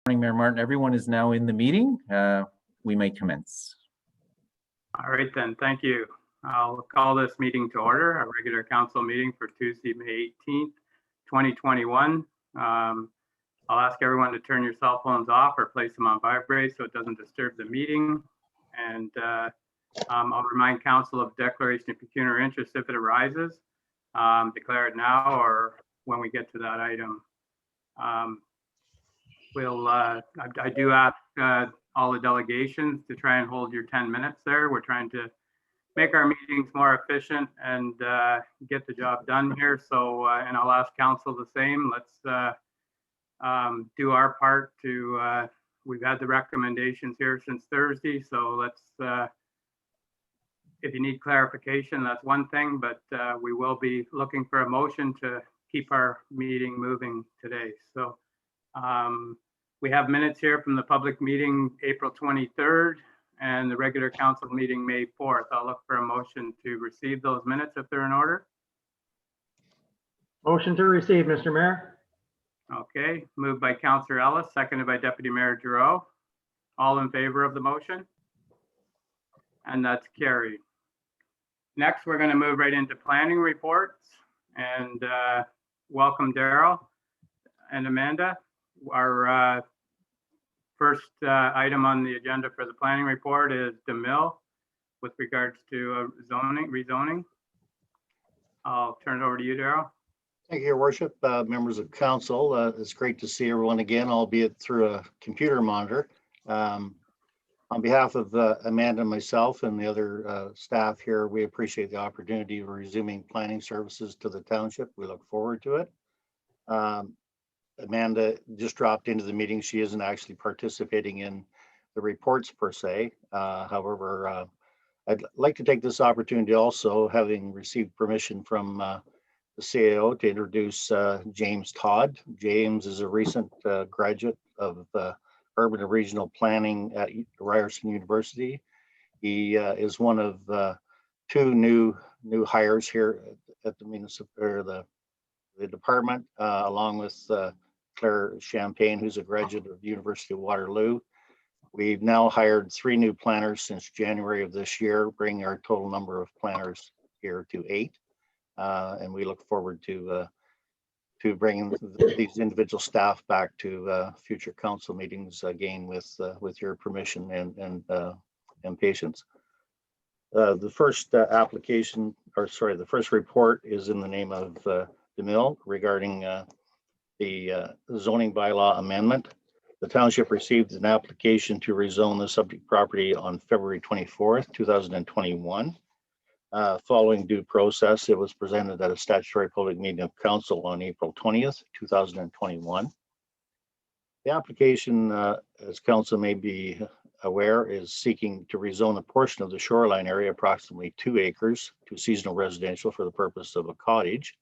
Morning, Mayor Martin. Everyone is now in the meeting. We may commence. All right, then. Thank you. I'll call this meeting to order, a regular council meeting for Tuesday, May 18th, 2021. I'll ask everyone to turn your cell phones off or place them on vibrate so it doesn't disturb the meeting. And I'll remind council of declaration of pecuniary interest if it arises. Declare it now or when we get to that item. I do ask all the delegations to try and hold your 10 minutes there. We're trying to make our meetings more efficient and get the job done here. So, and I'll ask council the same. Let's do our part to, we've had the recommendations here since Thursday. So let's, if you need clarification, that's one thing, but we will be looking for a motion to keep our meeting moving today. So we have minutes here from the public meeting April 23rd and the regular council meeting May 4th. I'll look for a motion to receive those minutes if they're in order. Motion to receive, Mr. Mayor. Okay, moved by Councillor Ellis, seconded by Deputy Mayor Giroux. All in favor of the motion? And that's carried. Next, we're going to move right into planning reports and welcome Daryl and Amanda. Our first item on the agenda for the planning report is DeMille with regards to rezoning. I'll turn it over to you, Daryl. Thank you, Your Worship. Members of council, it's great to see everyone again, albeit through a computer monitor. On behalf of Amanda and myself and the other staff here, we appreciate the opportunity of resuming planning services to the township. We look forward to it. Amanda just dropped into the meeting. She isn't actually participating in the reports per se. However, I'd like to take this opportunity also, having received permission from the CAO, to introduce James Todd. James is a recent graduate of Urban and Regional Planning at Ryerson University. He is one of two new hires here at the municipal or the department, along with Claire Champagne, who's a graduate of the University of Waterloo. We've now hired 3 new planners since January of this year, bringing our total number of planners here to 8. And we look forward to bringing these individual staff back to future council meetings again with your permission and patience. The first application, or sorry, the first report is in the name of DeMille regarding the zoning bylaw amendment. The township received an application to rezone the subject property on February 24th, 2021. Following due process, it was presented at a statutory public meeting of council on April 20th, 2021. The application, as council may be aware, is seeking to rezone a portion of the shoreline area, approximately 2 acres, to seasonal residential for the purpose of a cottage.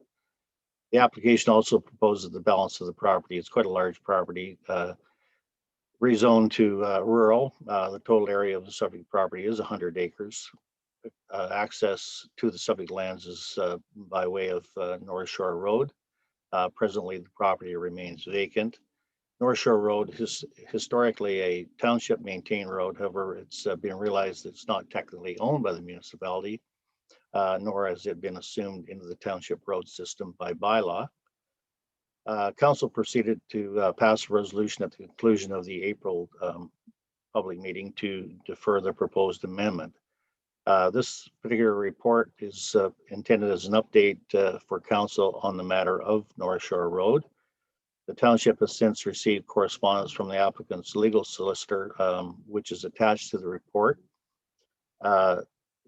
The application also proposes the balance of the property. It's quite a large property, rezoned to rural. The total area of the subject property is 100 acres. Access to the subject lands is by way of North Shore Road. Presently, the property remains vacant. North Shore Road is historically a township maintained road. However, it's been realized that it's not technically owned by the municipality, nor has it been assumed into the township road system by bylaw. Council proceeded to pass a resolution at the conclusion of the April public meeting to defer the proposed amendment. This particular report is intended as an update for council on the matter of North Shore Road. The township has since received correspondence from the applicant's legal solicitor, which is attached to the report.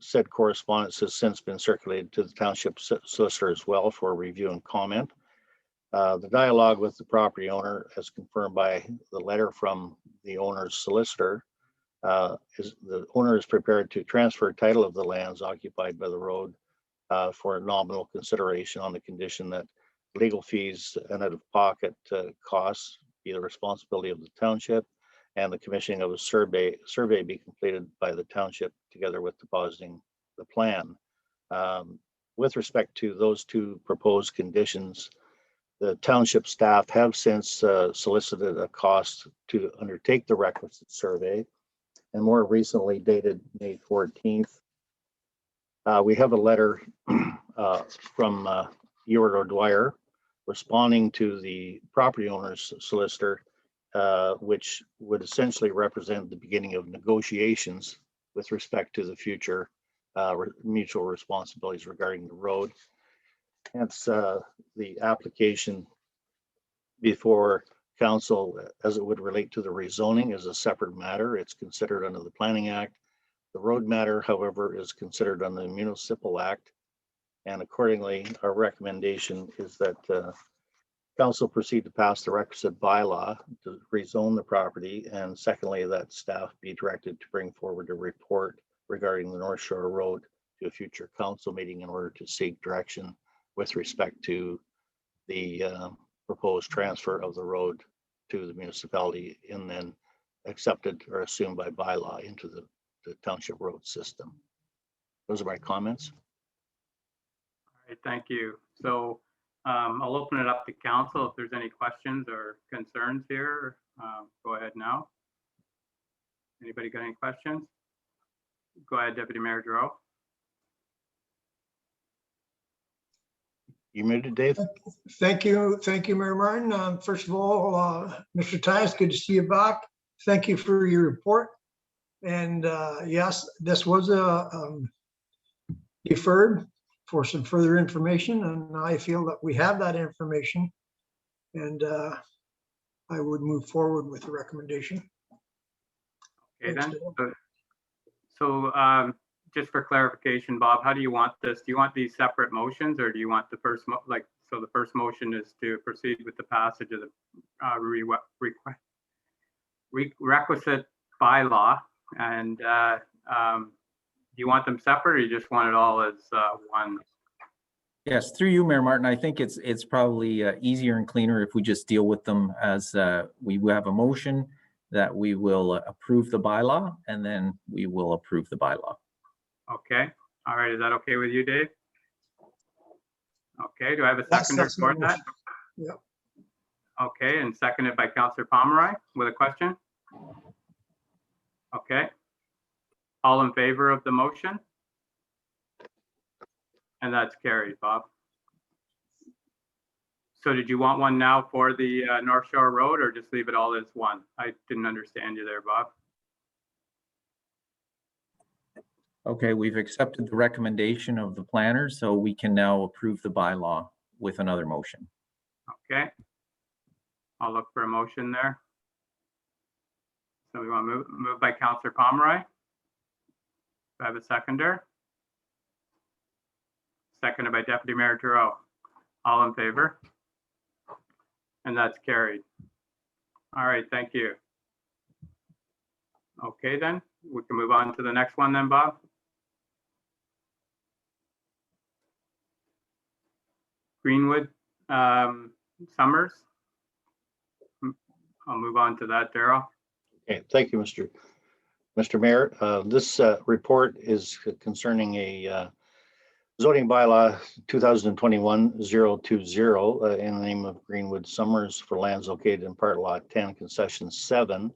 Said correspondence has since been circulated to the township solicitor as well for review and comment. The dialogue with the property owner, as confirmed by the letter from the owner's solicitor, is the owner is prepared to transfer title of the lands occupied by the road for a nominal consideration on the condition that legal fees and out-of-pocket costs be the responsibility of the township, and the commissioning of a survey be completed by the township together with depositing the plan. With respect to those 2 proposed conditions, The township staff have since solicited a cost to undertake the requisite survey, and more recently dated May 14th. We have a letter from Ewart O'Dwyer responding to the property owner's solicitor, which would essentially represent the beginning of negotiations with respect to the future mutual responsibilities regarding the road. Hence, the application before council, as it would relate to the rezoning, is a separate matter. It's considered under the Planning Act. The road matter, however, is considered under the Municipal Act. And accordingly, our recommendation is that council proceed to pass the requisite bylaw to rezone the property. And secondly, that staff be directed to bring forward a report regarding the North Shore Road to a future council meeting in order to seek direction with respect to the proposed transfer of the road to the municipality and then accepted or assumed by bylaw into the township road system. Those are my comments. All right, thank you. So I'll open it up to council if there's any questions or concerns here. Go ahead now. Anybody got any questions? Go ahead, Deputy Mayor Giroux. You muted, Dave? Thank you, Mayor Martin. First of all, Mr. Tyus, good to see you back. Thank you for your report. And yes, this was deferred for some further information, and I feel that we have that information, and I would move forward with the recommendation. Okay, Thanks, then. So just for clarification, Bob, how do you want this? Do you want these separate motions, or do you want the first, so the first motion is to proceed with the passage of the requisite bylaw, and do you want them separate, or you just want it all as one? Yes, through you, Mayor Martin, I think it's probably easier and cleaner if we just deal with them as we have a motion that we will approve the bylaw, and then we will approve the bylaw. Okay, all right, is that okay with you, Dave? Okay, do I have a seconder for that? Yep. Okay, and seconded by Councillor Pomeroy with a question? Okay. All in favor of the motion? And that's carried, Bob. So did you want one now for the North Shore Road, or just leave it all as one? I didn't understand you there, Bob. Okay, we've accepted the recommendation of the planner, so we can now approve the bylaw with another motion. Okay. I'll look for a motion there. So we want to move by Councillor Pomeroy. Do I have a seconder? Seconded by Deputy Mayor Giroux. All in favor? And that's carried. All right, thank you. Okay, then we can move on to the next one then, Bob. Greenwood Summers. I'll move on to that, Daryl. Okay, thank you, Mr. Mayor. This report is concerning a zoning bylaw 2021-020 in the name of Greenwood Summers for lands located in part lot 10, concession 7,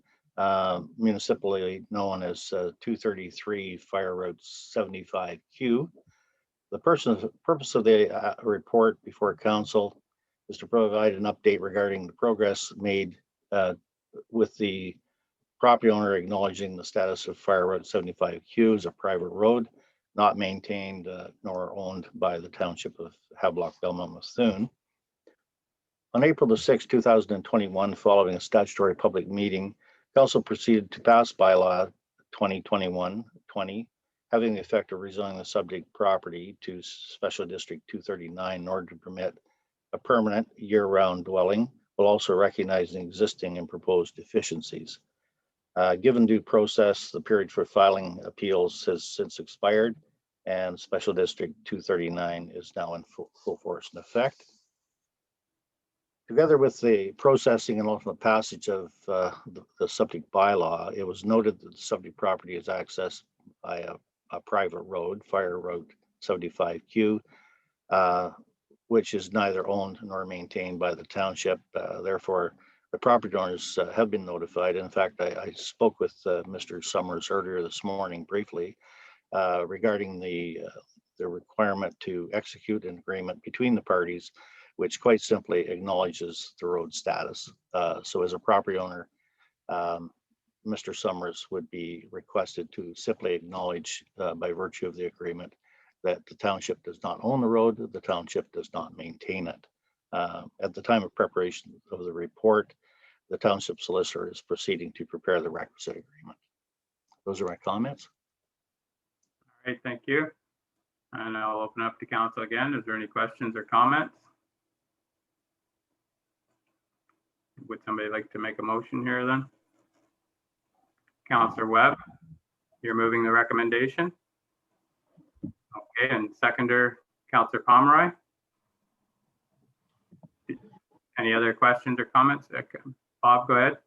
municipally known as 233 Fire Road 75Q. The purpose of the report before council is to provide an update regarding the progress made with the property owner acknowledging the status of Fire Road 75Q as a private road, not maintained nor owned by the Township of Havelock-Belmont-Methuen. On April the 6th, 2021, following a statutory public meeting, council proceeded to pass bylaw 2021-20, having the effect of rezoning the subject property to Special District 239 in order to permit a permanent year-round dwelling, while also recognizing existing and proposed deficiencies. Given due process, the period for filing appeals has since expired, and Special District 239 is now in full force and effect. Together with the processing and ultimate passage of the subject bylaw, it was noted that the subject property is accessed by a private road, Fire Road 75Q, which is neither owned nor maintained by the township. Therefore, the property owners have been notified. In fact, I spoke with Mr. Summers earlier this morning briefly regarding the requirement to execute an agreement between the parties, which quite simply acknowledges the road status. So as a property owner, Mr. Summers would be requested to simply acknowledge by virtue of the agreement that the township does not own the road, the township does not maintain it. At the time of preparation of the report, the township solicitor is proceeding to prepare the requisite agreement. Those are my comments. All right, thank you. And I'll open up to council again. Is there any questions or comments? Would somebody like to make a motion here then? Councillor Webb, you're moving the recommendation. Okay, and seconder, Councillor Pomeroy. Any other questions or comments? Bob, go ahead.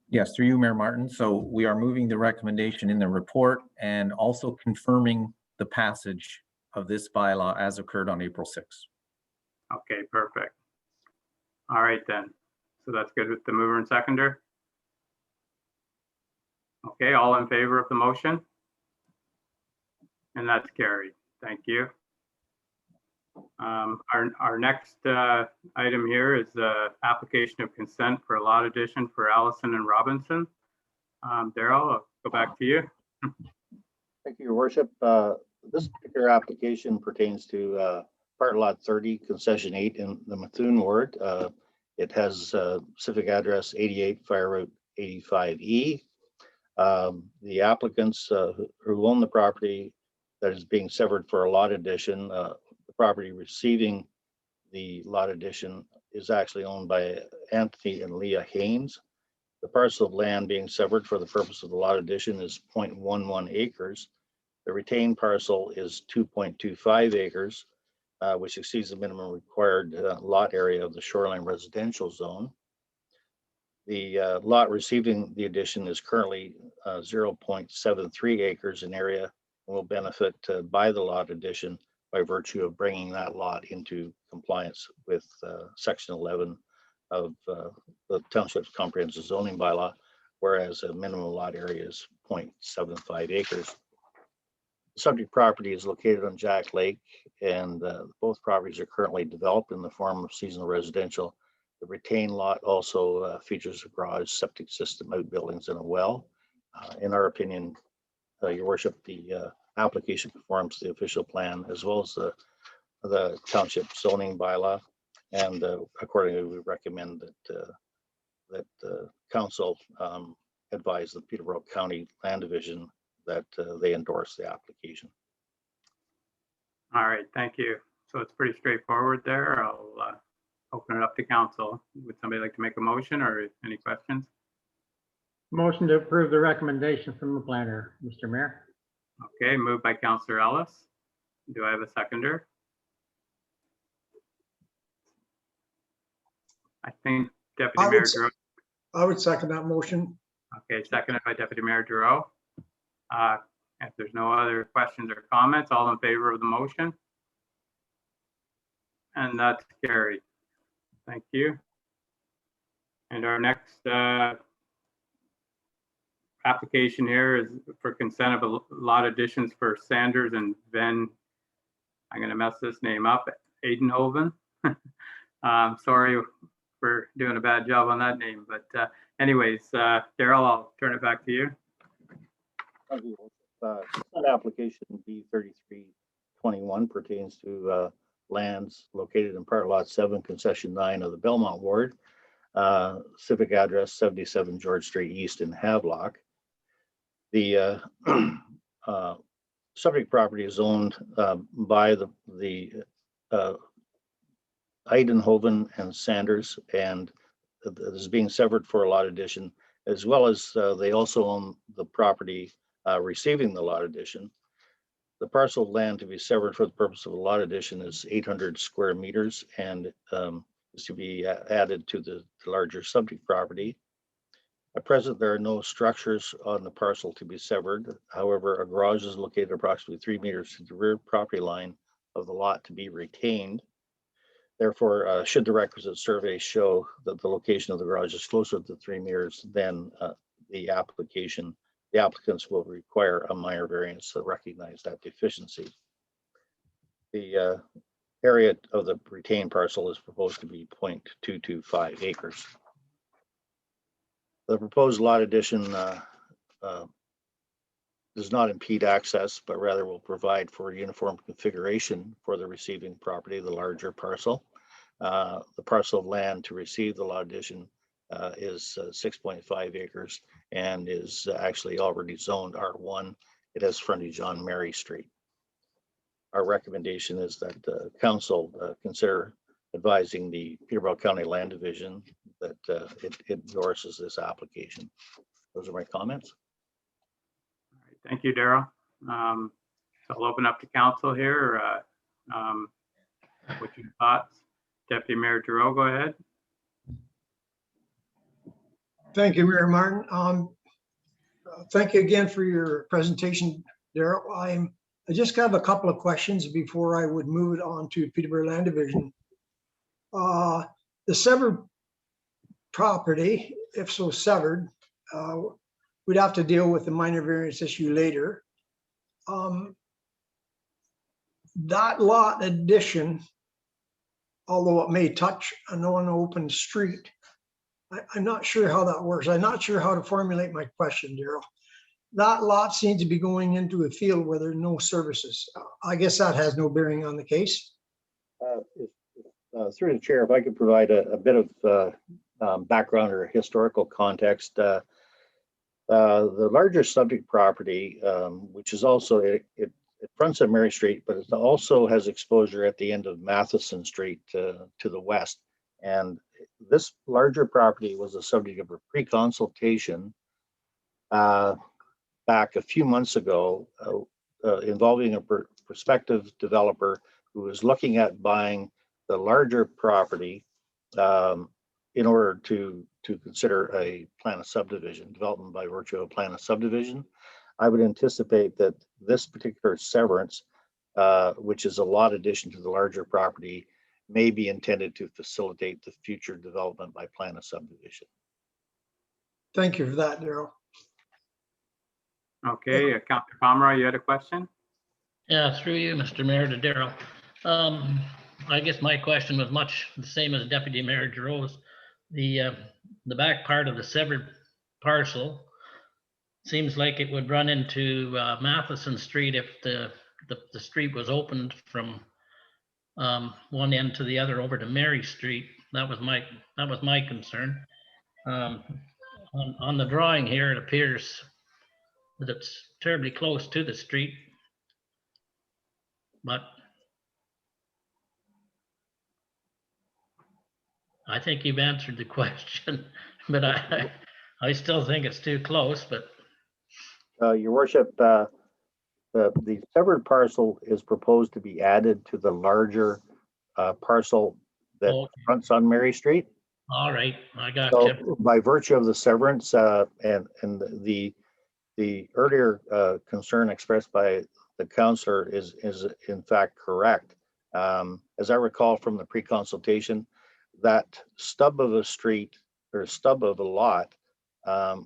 Yes, through you, Mayor Martin. So we are moving the recommendation in the report and also confirming the passage of this bylaw as occurred on April 6th. Okay, perfect. All right then. So that's good with the mover and seconder. Okay, all in favor of the motion? And that's carried. Thank you. Our next item here is the application of consent for a lot addition for Allison and Robinson. Daryl, I'll go back to you. Thank you, Your Worship. This particular application pertains to part lot 30, concession 8 in the Methuen ward. It has civic address 88 Fire Route 85E. The applicants who own the property that is being severed for a lot addition, the property receiving the lot addition is actually owned by Anthony and Leah Haynes. The parcel of land being severed for the purpose of the lot addition is 0.11 acres. The retained parcel is 2.25 acres, which exceeds the minimum required lot area of the shoreline residential zone. The lot receiving the addition is currently 0.73 acres in area and will benefit by the lot addition by virtue of bringing that lot into compliance with section 11 of the Township's comprehensive zoning bylaw, whereas a minimum lot area is 0.75 acres. The subject property is located on Jack Lake, and both properties are currently developed in the form of seasonal residential. The retained lot also features a garage, septic system, outbuildings, and a well. In our opinion, Your Worship, the application conforms to the official plan as well as the township zoning bylaw, and accordingly, we recommend that council advise the Peterborough County Land Division that they endorse the application. All right, thank you. So it's pretty straightforward there. I'll open it up to council. Would somebody like to make a motion or any questions? Motion to approve the recommendation from the planner, Mr. Mayor. Okay, moved by Councillor Ellis. Do I have a seconder? I think Deputy Mayor Giroux. I would second that motion. Okay, seconded by Deputy Mayor Giroux. If there's no other questions or comments, all in favor of the motion? And that's carried. Thank you. And our next application here is for consent of a lot additions for Sanders and Ben. I'm going to mess this name up. Aidenhoven. Sorry for doing a bad job on that name, but anyways, Daryl, I'll turn it back to you. That application B3321 pertains to lands located in part lot 7, concession 9 of the Belmont ward, civic address 77 George Street East in Havelock. The subject property is owned by the Aidenhoven and Sanders, and is being severed for a lot addition, as well as they also own the property receiving the lot addition. The parcel of land to be severed for the purpose of a lot addition is 800 square meters and is to be added to the larger subject property. At present, there are no structures on the parcel to be severed. However, a garage is located approximately 3 meters to the rear property line of the lot to be retained. Therefore, should the requisite survey show that the location of the garage is closer to 3 meters, then the applicants will require a minor variance to recognize that deficiency. The area of the retained parcel is proposed to be 0.225 acres. The proposed lot addition does not impede access, but rather will provide for uniform configuration for the receiving property, the larger parcel. The parcel of land to receive the lot addition is 6.5 acres and is actually already zoned R1. It has frontage on Mary Street. Our recommendation is that the council consider advising the Peterborough County Land Division that it endorses this application. Those are my comments. Thank you, Daryl. So I'll open up to council here. What's your thoughts? Deputy Mayor Giroux, go ahead. Thank you, Mayor Martin. Thank you again for your presentation, Daryl. I just have a couple of questions before I would move it on to Peterborough Land Division. The severed property, if so severed, we'd have to deal with the minor variance issue later. That lot addition, although it may touch an open street, I'm not sure how that works. I'm not sure how to formulate my question, Daryl. That lot seems to be going into a field where there are no services. I guess that has no bearing on the case. Through the chair, if I could provide a bit of background or historical context. The larger subject property, which is also, it fronts on Mary Street, but it also has exposure at the end of Matheson Street to the west. And this larger property was the subject of a pre-consultation back a few months ago involving a prospective developer who was looking at buying the larger property in order to consider a plan of subdivision, development by virtue of a plan of subdivision. I would anticipate that this particular severance, which is a lot addition to the larger property, may be intended to facilitate the future development by plan of subdivision. Thank you for that, Daryl. Okay, Councilor Pomeroy, you had a question? Yeah, through you, Mr. Mayor, to Daryl. I guess my question was much the same as Deputy Mayor Giroux's. The back part of the severed parcel seems like it would run into Matheson Street if the street was opened from one end to the other over to Mary Street. That was my concern. On the drawing here, it appears that it's terribly close to the street, but I think you've answered the question, but I still think it's too close, but. Your worship, the severed parcel is proposed to be added to the larger parcel that fronts on Mary Street. All right, I got So you. by virtue of the severance and the earlier concern expressed by the councillor is in fact correct. As I recall from the pre-consultation, that stub of a street or stub of a lot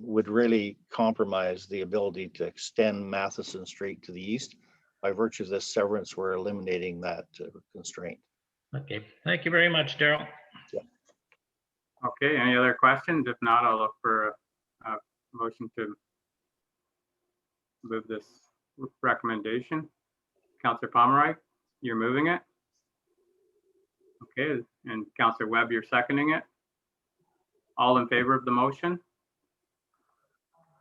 would really compromise the ability to extend Matheson Street to the east. By virtue of this severance, we're eliminating that constraint. Okay, thank you very much, Daryl. Yeah. Okay, any other questions? If not, I'll look for a motion to move this recommendation. Councilor Pomeroy, you're moving it? Okay, and Councilor Webb, you're seconding it? All in favor of the motion?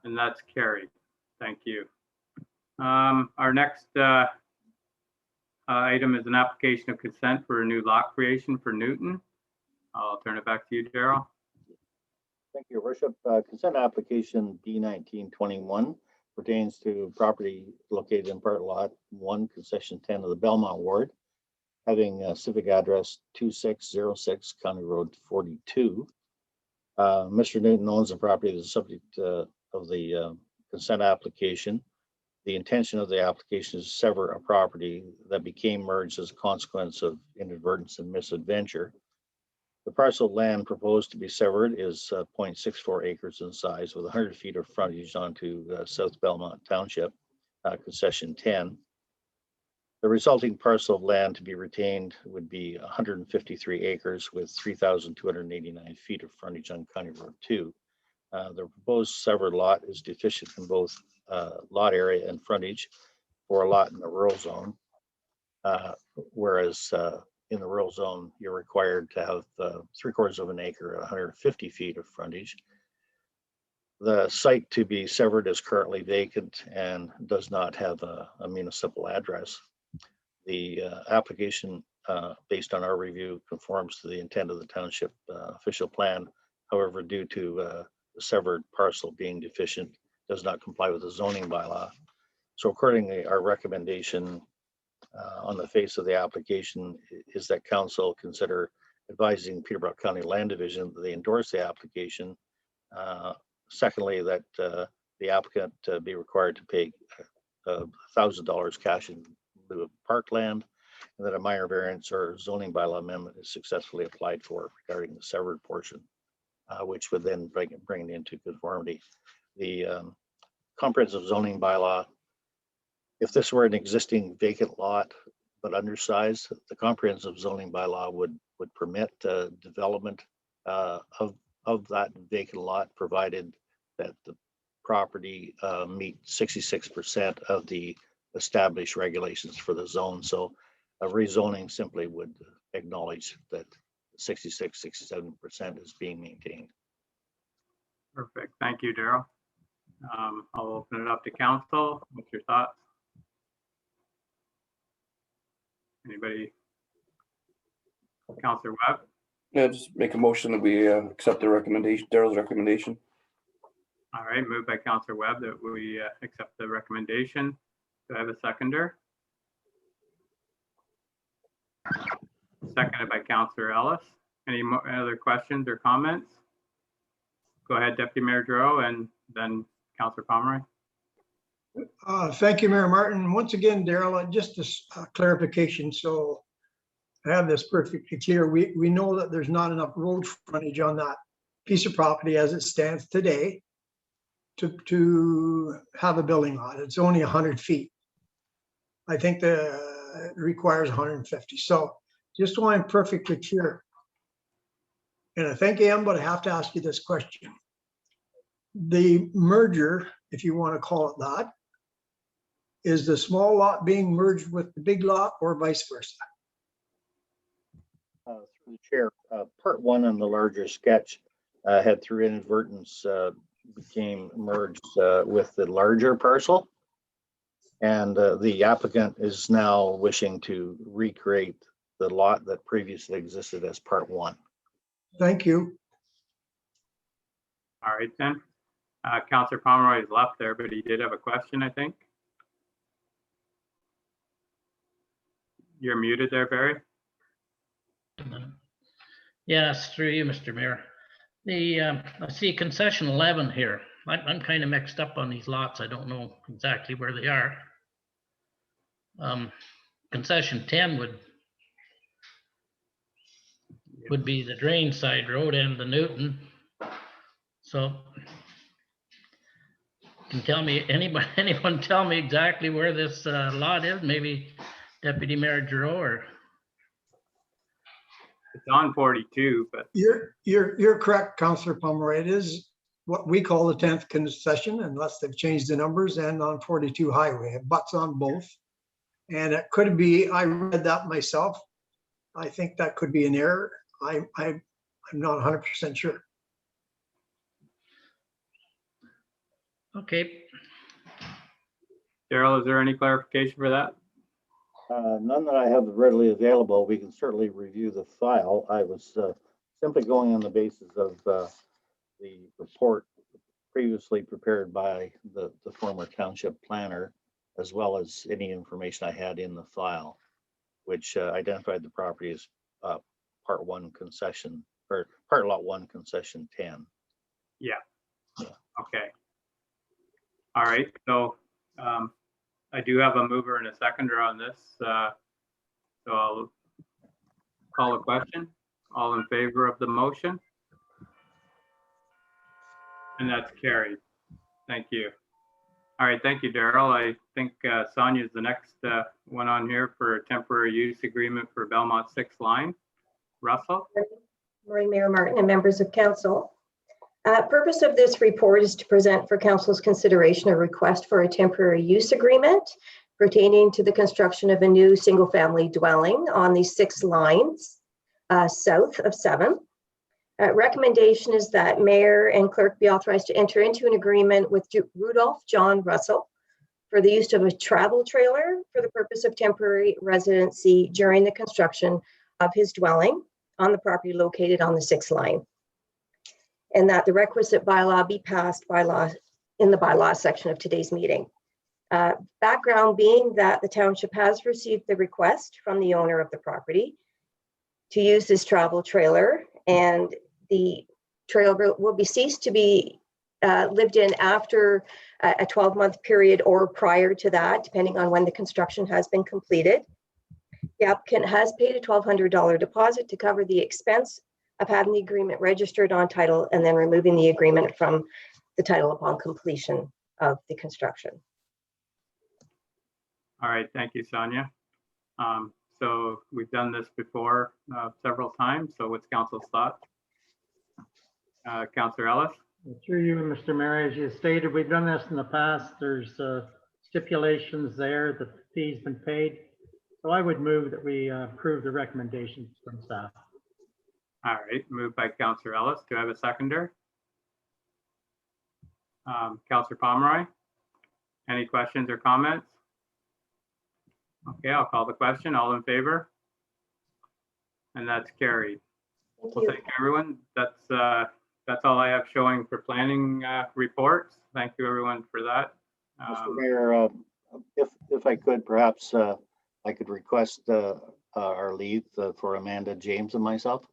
And that's carried. Thank you. Our next item is an application of consent for a new lot creation for Newton. I'll turn it back to you, Daryl. Thank you, Your Worship. Consent application D1921 pertains to property located in part lot 1, concession 10 of the Belmont Ward, having a civic address 2606 County Road 42. Mr. Newton owns the property that is subject of the consent application. The intention of the application is to sever a property that became merged as a consequence of inadvertence and misadventure. The parcel of land proposed to be severed is 0.64 acres in size with 100 feet of frontage onto South Belmont Township, concession 10. The resulting parcel of land to be retained would be 153 acres with 3,289 feet of frontage on County Road 2. The proposed severed lot is deficient in both lot area and frontage for a lot in the rural zone, whereas in the rural zone, you're required to have 3/4 of an acre at 150 feet of frontage. The site to be severed is currently vacant and does not have a municipal address. The application, based on our review, conforms to the intent of the township official plan. However, due to the severed parcel being deficient, does not comply with the zoning bylaw. So accordingly, our recommendation on the face of the application is that council consider advising Peterborough County Land Division that they endorse the application. Secondly, that the applicant be required to pay $1,000 cash in lieu of parkland, and that a minor variance or zoning bylaw amendment is successfully applied for regarding the severed portion, which would then bring it into conformity. The comprehensive zoning bylaw, if this were an existing vacant lot but undersized, the comprehensive zoning bylaw would permit development of that vacant lot, provided that the property meet 66% of the established regulations for the zone. So a rezoning simply would acknowledge that 66, 67% is being maintained. Perfect. Thank you, Daryl. I'll open it up to council. What's your thoughts? Anybody? Councillor Webb? Yeah, just make a motion that we accept the recommendation, Daryl's recommendation. All right, moved by Councillor Webb that we accept the recommendation. Do I have a seconder? Seconded by Councillor Ellis. Any other questions or comments? Go ahead, Deputy Mayor Giroux, and then Councillor Pomeroy. Thank you, Mayor Martin. Once again, Daryl, just a clarification. So I have this perfectly clear. We know that there's not enough road frontage on that piece of property as it stands today to have a building lot. It's only 100 feet. I think it requires 150. So just so I'm perfectly clear, and I think I am, but I have to ask you this question. The merger, if you want to call it that, is the small lot being merged with the big lot or vice versa? Through the chair, part one on the larger sketch had through inadvertence became merged with the larger parcel. And the applicant is now wishing to recreate the lot that previously existed as part one. Thank you. All right, then. Councillor Pomeroy is left there, but he did have a question, I think. You're muted there, Barry. Yes, through you, Mr. Mayor. I see concession 11 here. I'm kind of mixed up on these lots. I don't know exactly where they are. Concession 10 would be the drain side road and the Newton. So can tell me, anyone tell me exactly where this lot is? Maybe Deputy Mayor Giroux or? It's on 42, but You're correct, Councillor Pomeroy. It is what we call the 10th concession, unless they've changed the numbers, and on 42 highway. It butts on both. And it could be, I read that myself. I think that could be an error. I'm not 100% sure. Okay. Daryl, is there any clarification for that? None that I have readily available. We can certainly review the file. I was simply going on the basis of the report previously prepared by the former township planner, as well as any information I had in the file, which identified the property as part one concession, or part lot one concession 10. Yeah. Okay. All right. So I do have a mover and a seconder on this. So I'll call a question. All in favor of the motion? And that's carried. Thank you. All right, thank you, Daryl. I think Sonia is the next one on here for a temporary use agreement for Belmont 6 line. Russell? Morning, Mayor Martin and members of council. Purpose of this report is to present for council's consideration a request for a temporary use agreement pertaining to the construction of a new single-family dwelling on the 6 lines south of 7. Recommendation is that mayor and clerk be authorized to enter into an agreement with Rudolph John Russell for the use of a travel trailer for the purpose of temporary residency during the construction of his dwelling on the property located on the 6 line. And that the requisite bylaw be passed in the bylaw section of today's meeting. Background being that the township has received the request from the owner of the property to use this travel trailer, and the trailer will be ceased to be lived in after a 12-month period or prior to that, depending on when the construction has been completed. The applicant has paid a $1,200 deposit to cover the expense of having the agreement registered on title and then removing the agreement from the title upon completion of the construction. All right, thank you, Sonia. So we've done this before several times. So what's council's thoughts? Councillor Ellis? Through you, Mr. Mayor, as you stated, we've done this in the past. There's stipulations there that the fee's been paid. So I would move that we approve the recommendations from staff. All right, moved by Councillor Ellis. Do I have a seconder? Councillor Pomeroy? Any questions or comments? Okay, I'll call the question. All in favor? And that's carried. Thank Well, you. thank you, everyone. That's all I have showing for planning reports. Thank you, everyone, for that. Mr. Mayor, if I could, perhaps I could request our leave for Amanda, James, and myself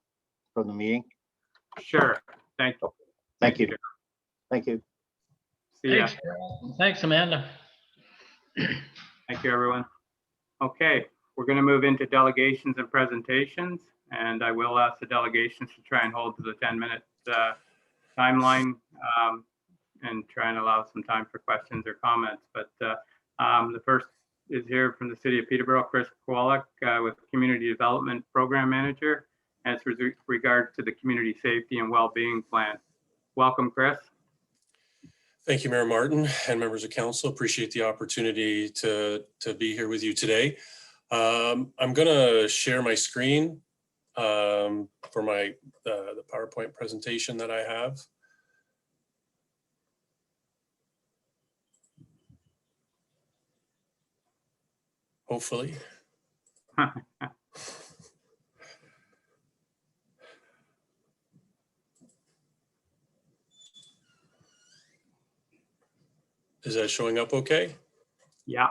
from the meeting. Sure. Thank you. Thank you. Thank you. See ya. Thanks, Daryl. Thanks, Amanda. Thank you, everyone. Okay, we're going to move into delegations and presentations, and I will ask the delegations to try and hold to the 10-minute timeline and try and allow some time for questions or comments. But the first is here from the City of Peterborough, Chris Kowalik with Community Development Program Manager, and it's with regard to the Community Safety and Wellbeing Plan. Welcome, Chris. Thank you, Mayor Martin and members of council. Appreciate the opportunity to be here with you today. I'm going to share my screen for my the PowerPoint presentation that I have. Hopefully. Is that showing up okay? Yeah.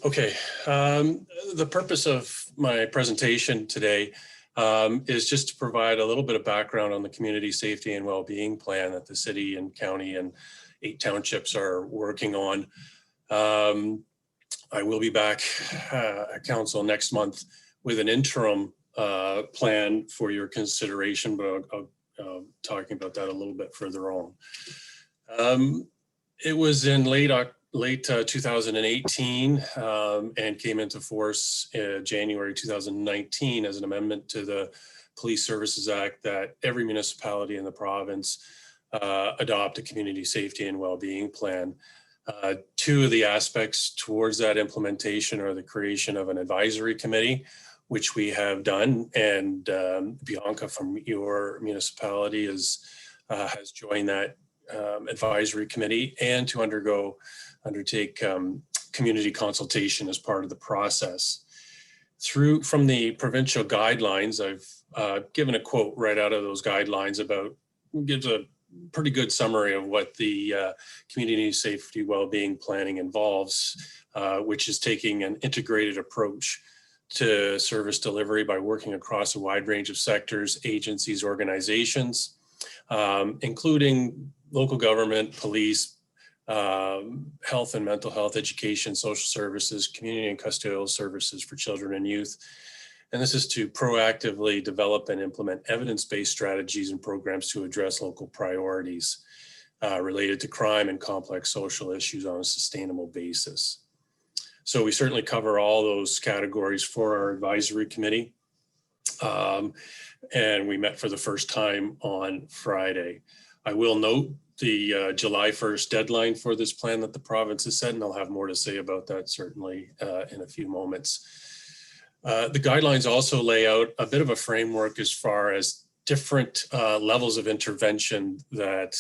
Okay. The purpose of my presentation today is just to provide a little bit of background on the Community Safety and Wellbeing Plan that the city and county and 8 townships are working on. I will be back at council next month with an interim plan for your consideration, but I'll talking about that a little bit further on. It was in late 2018 and came into force January 2019 as an amendment to the Police Services Act that every municipality in the province adopt a community safety and well-being plan. 2 of the aspects towards that implementation are the creation of an advisory committee, which we have done, and Bianca from your municipality has joined that advisory committee, and to undertake community consultation as part of the process. From the provincial guidelines, I've given a quote right out of those guidelines gives a pretty good summary of what the community safety wellbeing planning involves, which is taking an integrated approach to service delivery by working across a wide range of sectors, agencies, organizations, including local government, police, health and mental health, education, social services, community and custodial services for children and youth. And this is to proactively develop and implement evidence-based strategies and programs to address local priorities related to crime and complex social issues on a sustainable basis. So we certainly cover all those categories for our advisory committee. And we met for the first time on Friday. I will note the July 1st deadline for this plan that the province has set, and I'll have more to say about that certainly in a few moments. The guidelines also lay out a bit of a framework as far as different levels of intervention that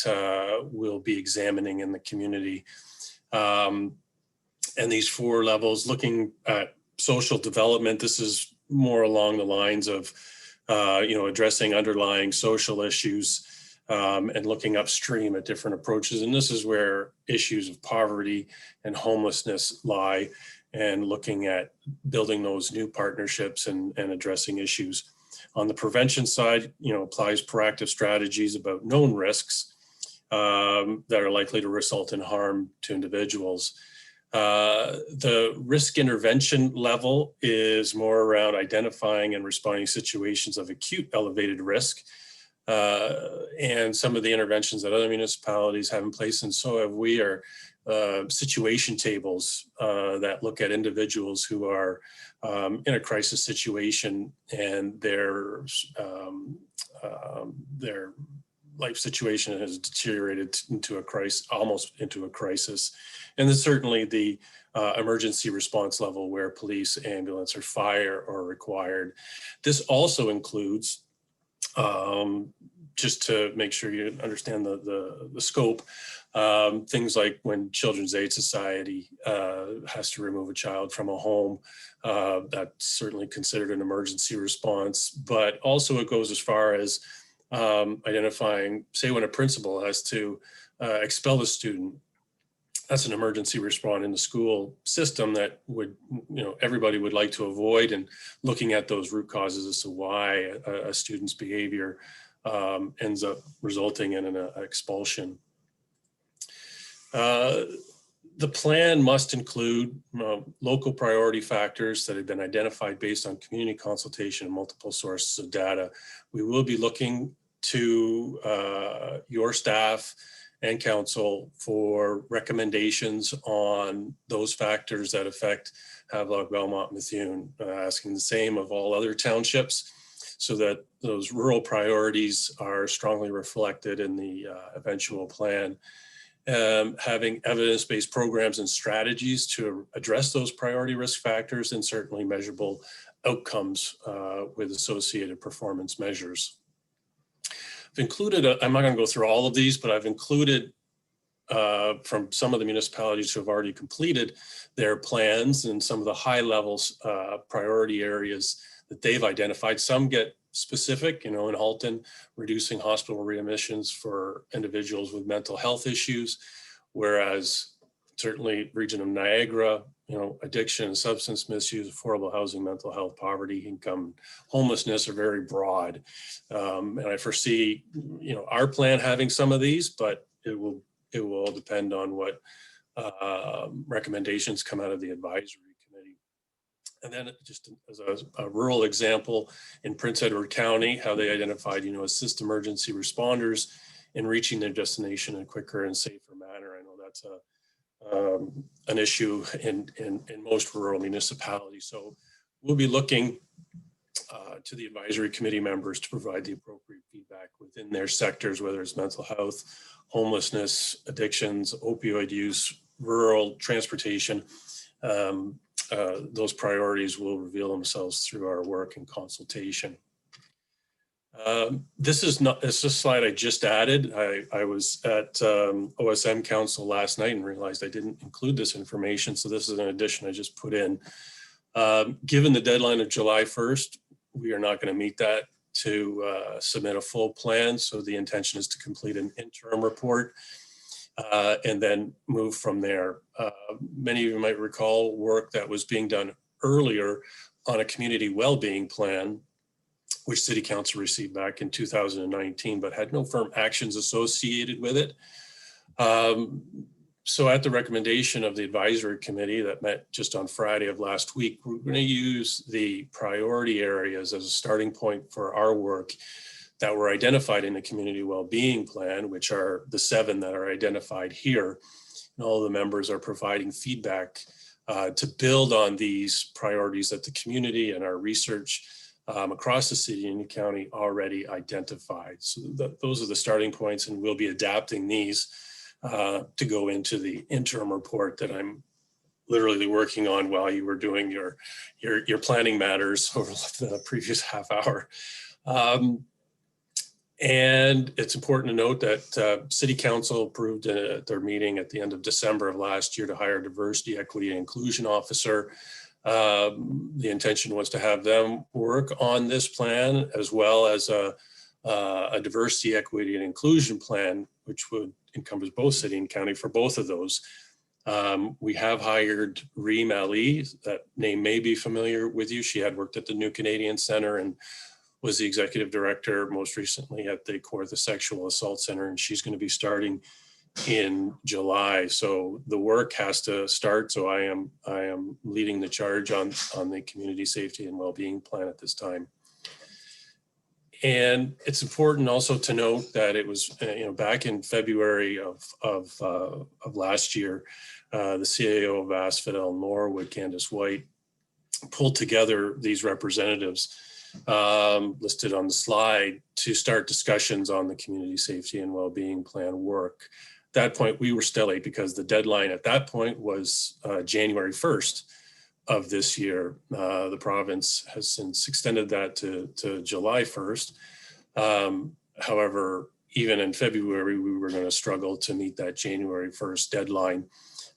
we'll be examining in the community. And these 4 levels, looking at social development, this is more along the lines of addressing underlying social issues and looking upstream at different approaches. And this is where issues of poverty and homelessness lie, and looking at building those new partnerships and addressing issues. On the prevention side, applies proactive strategies about known risks that are likely to result in harm to individuals. The risk intervention level is more around identifying and responding to situations of acute elevated risk, and some of the interventions that other municipalities have in place, and so have we, are situation tables that look at individuals who are in a crisis situation and their life situation has deteriorated into a crisis, almost into a crisis. And then certainly the emergency response level where police, ambulance, or fire are required. This also includes, just to make sure you understand the scope, things like when Children's Aid Society has to remove a child from a home, that's certainly considered an emergency response, but also it goes as far as identifying, say when a principal has to expel a student. That's an emergency response in the school system that would, everybody would like to avoid, and looking at those root causes as to why a student's behavior ends up resulting in an expulsion. The plan must include local priority factors that have been identified based on community consultation and multiple sources of data. We will be looking to your staff and council for recommendations on those factors that affect Havelock-Belmont-Methuen, asking the same of all other townships, so that those rural priorities are strongly reflected in the eventual plan. Having evidence-based programs and strategies to address those priority risk factors, and certainly measurable outcomes with associated performance measures. I've included, I'm not going to go through all of these, but I've included from some of the municipalities who have already completed their plans and some of the high levels priority areas that they've identified. Some get specific, in Halton, reducing hospital readmissions for individuals with mental health issues, whereas certainly region of Niagara, addiction and substance misuse, affordable housing, mental health, poverty, income, homelessness are very broad. And I foresee, our plan having some of these, but it will all depend on what recommendations come out of the advisory committee. And then just as a rural example, in Prince Edward County, how they identified, assist emergency responders in reaching their destination in a quicker and safer manner. I know that's an issue in most rural municipalities. So we'll be looking to the advisory committee members to provide the appropriate feedback within their sectors, whether it's mental health, homelessness, addictions, opioid use, rural transportation. Those priorities will reveal themselves through our work and consultation. This is a slide I just added. I was at OSM Council last night and realized I didn't include this information. So this is an addition I just put in. Given the deadline of July 1st, we are not going to meet that to submit a full plan. So the intention is to complete an interim report and then move from there. Many of you might recall work that was being done earlier on a community well-being plan, which City Council received back in 2019, but had no firm actions associated with it. So at the recommendation of the advisory committee that met just on Friday of last week, we're going to use the priority areas as a starting point for our work that were identified in the community well-being plan, which are the 7 that are identified here. And all the members are providing feedback to build on these priorities that the community and our research across the city and the county already identified. So those are the starting points, and we'll be adapting these to go into the interim report that I'm literally working on while you were doing your planning matters over the previous half hour. And it's important to note that City Council approved at their meeting at the end of December of last year to hire a diversity, equity, and inclusion officer. The intention was to have them work on this plan as well as a diversity, equity, and inclusion plan, which would encompass both city and county for both of those. We have hired Reem Ali. That name may be familiar with you. She had worked at the New Canadian Center and was the executive director most recently at the Kawartha Sexual Assault Center, and she's going to be starting in July. So the work has to start. So I am leading the charge on the community safety and well-being plan at this time. And it's important also to note that it was back in February of last year, the CAO of Asphodel Norwood, Candace White, pulled together these representatives listed on the slide to start discussions on the community safety and well-being plan work. At that point, we were still late because the deadline at that point was January 1st of this year. The province has since extended that to July 1st. However, even in February, we were going to struggle to meet that January 1st deadline.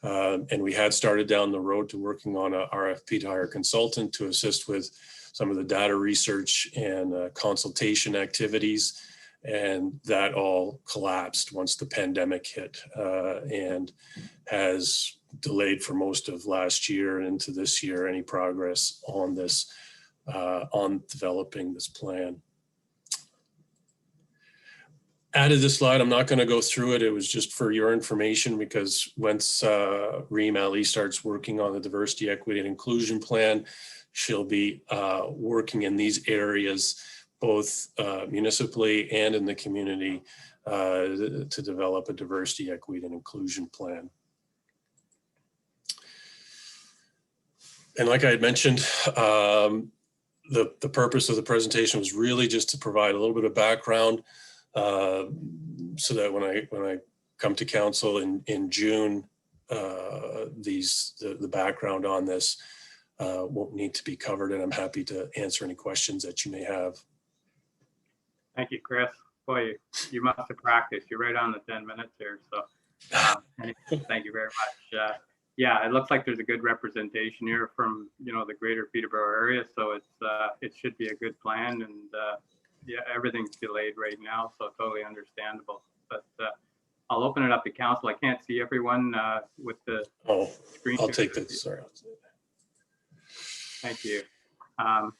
And we had started down the road to working on a RFP to hire a consultant to assist with some of the data research and consultation activities. And that all collapsed once the pandemic hit and has delayed for most of last year and into this year any progress on this, on developing this plan. Added this slide, I'm not going to go through it. It was just for your information because once Reem Ali starts working on the diversity, equity, and inclusion plan, she'll be working in these areas, both municipally and in the community, to develop a diversity, equity, and inclusion plan. And like I had mentioned, the purpose of the presentation was really just to provide a little bit of background so that when I come to council in June, the background on this won't need to be covered, and I'm happy to answer any questions that you may have. Thank you, Chris. Boy, you must have practiced. You're right on the 10 minutes here. So thank you very much. Yeah, it looks like there's a good representation here from, the greater Peterborough area. So it should be a good plan, and yeah, everything's delayed right now. So totally understandable. But I'll open it up to council. I can't see everyone with the screen. I'll take that. Sorry. Thank you.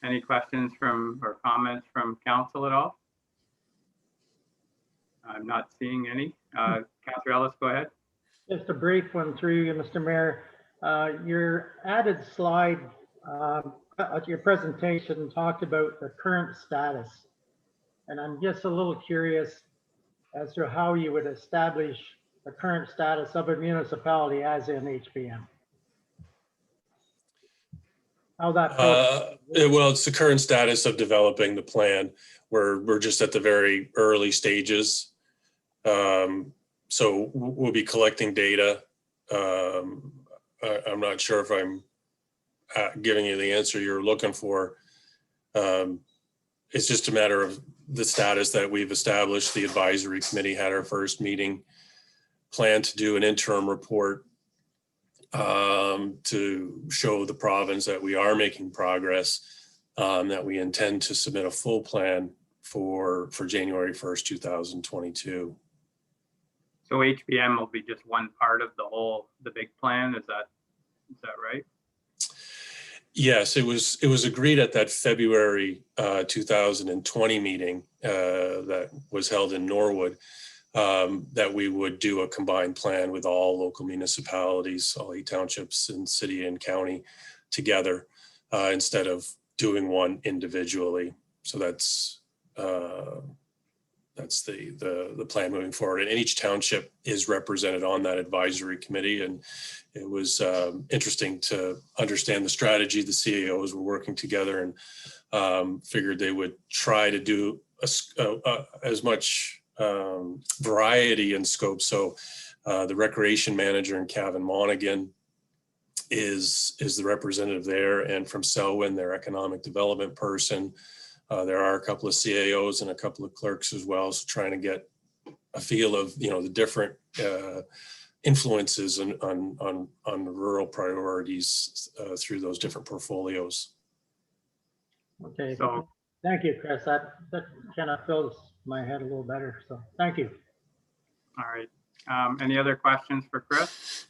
Any questions or comments from council at all? I'm not seeing any. Councillor Ellis, go ahead. Just a brief one through you, Mr. Mayor. Your added slide at your presentation talked about the current status. And I'm just a little curious as to how you would establish the current status of a municipality as in HBM. How that well, it's the current status of developing the plan. We're just at the very early stages. So we'll be collecting data. I'm not sure if I'm giving you the answer you're looking for. It's just a matter of the status that we've established. The advisory committee had our first meeting, planned to do an interim report to show the province that we are making progress, that we intend to submit a full plan for January 1st, 2022. So HBM will be just one part of the big plan. Is that right? Yes, it was agreed at that February 2020 meeting that was held in Norwood that we would do a combined plan with all local municipalities, all 8 townships in city and county together, instead of doing one individually. So that's the plan moving forward. And each township is represented on that advisory committee. And it was interesting to understand the strategy. The CAOs were working together and figured they would try to do as much variety in scope. So the recreation manager in Cavan Monaghan is the representative there, and from Selwyn, their economic development person. There are a couple of CAOs and a couple of clerks as well. So trying to get a feel of, the different influences on rural priorities through those different portfolios. Okay, So- thank you, Chris. That kind of fills my head a little better. So thank you. All right. Any other questions for Chris?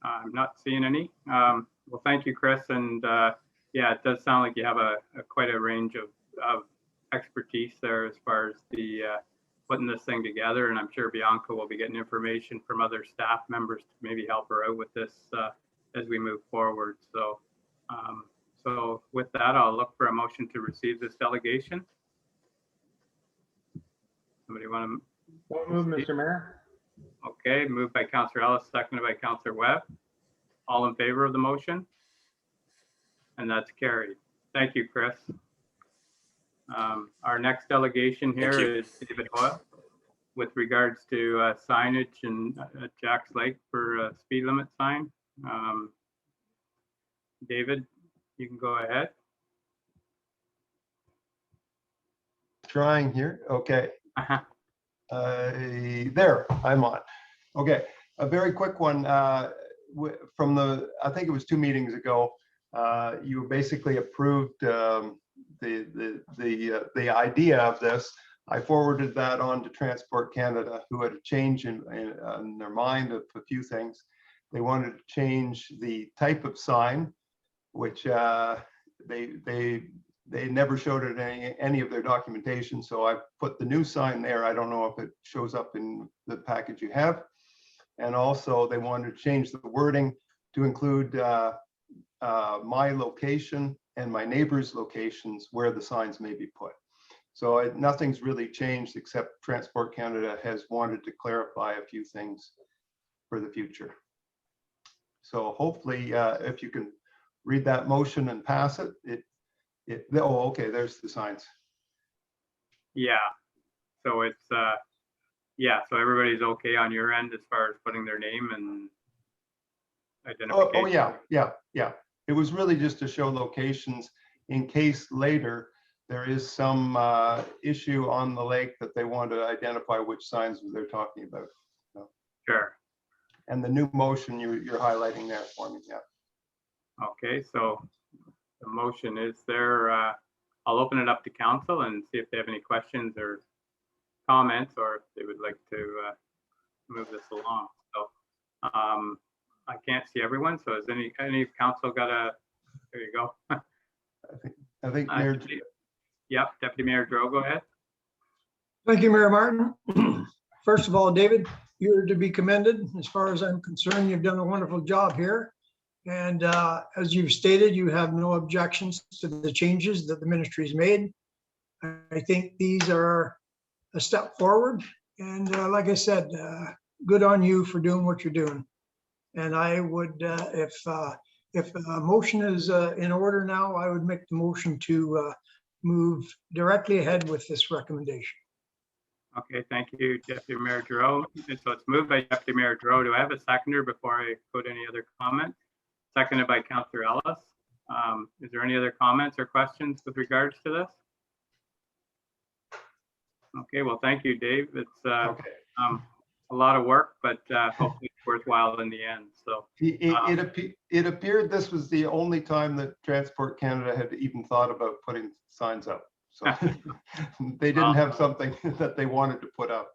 I'm not seeing any. Well, thank you, Chris. And yeah, it does sound like you have quite a range of expertise there as far as the putting this thing together. And I'm sure Bianca will be getting information from other staff members to maybe help her out with this as we move forward. So, so with that, I'll look for a motion to receive this delegation. Somebody want to? Don't move, Mr. Mayor. Okay, moved by Councillor Ellis, seconded by Councillor Webb. All in favor of the motion? And that's carried. Thank you, Chris. Our next delegation here is David Hoyle with regards to signage and Jack's Lake for a speed limit sign. David, you can go ahead. Trying here. Okay. There, I'm on. Okay, a very quick one from I think it was 2 meetings ago. You basically approved the idea of this. I forwarded that on to Transport Canada, who had a change in their mind of a few things. They wanted to change the type of sign, which they never showed it in any of their documentation. So I put the new sign there. I don't know if it shows up in the package you have. And also they wanted to change the wording to include my location and my neighbor's locations where the signs may be put. So nothing's really changed, except Transport Canada has wanted to clarify a few things for the future. So hopefully if you can read that motion and pass it, oh, okay, there's the signs. Yeah, so it's, yeah, so everybody's okay on your end as far as putting their name and identification? Oh, yeah. It was really just to show locations in case later there is some issue on the lake that they want to identify which signs they're talking about. So. Sure. And the new motion you're highlighting there for me, yeah. Okay, so the motion is there. I'll open it up to council and see if they have any questions or comments, or if they would like to move this along. So I can't see everyone. So has any council got a? There you go. I think Mayor. Yep, Deputy Mayor Droe, go ahead. Thank you, Mayor Martin. First of all, David, you're to be commended. As far as I'm concerned, you've done a wonderful job here. And as you've stated, you have no objections to the changes that the ministry's made. I think these are a step forward. And like I said, good on you for doing what you're doing. And I would, if a motion is in order now, I would make the motion to move directly ahead with this recommendation. Okay, thank you, Deputy Mayor Droe. So it's moved by Deputy Mayor Droe. Do I have a seconder before I go to any other comments? Seconded by Councillor Ellis. Is there any other comments or questions with regards to this? Okay, well, thank you, Dave. It's Okay. a lot of work, but hopefully it's worthwhile in the end. So It appeared this was the only time that Transport Canada had even thought about putting signs up. So they didn't have something that they wanted to put up.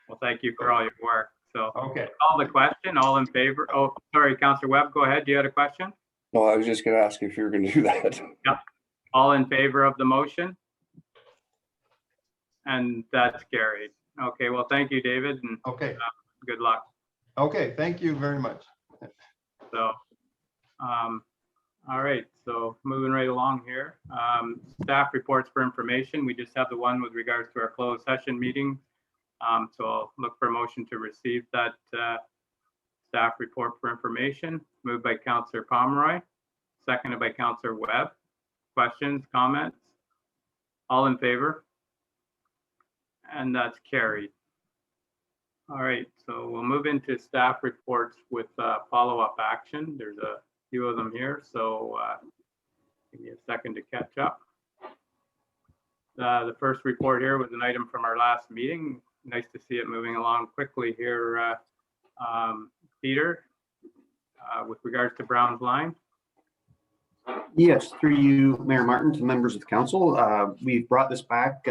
well, thank you for all your work. So Okay. call the question, all in favor. Oh, sorry, Councillor Webb, go ahead. Do you have a question? No, I was just gonna ask if you were gonna do that. Yep. All in favor of the motion? And that's carried. Okay, well, thank you, David, and Okay, good luck. okay, thank you very much. So, all right, so moving right along here. Staff reports for information. We just have the one with regards to our closed session meeting. So I'll look for a motion to receive that staff report for information. Moved by Councillor Pomeroy, seconded by Councillor Webb. Questions, comments? All in favor? And that's carried. All right, so we'll move into staff reports with follow-up action. There's a few of them here, so give me a second to catch up. The first report here was an item from our last meeting. Nice to see it moving along quickly here. Peter, with regards to Brown's Line. Yes, through you, Mayor Martin, to members of the council. We've brought this back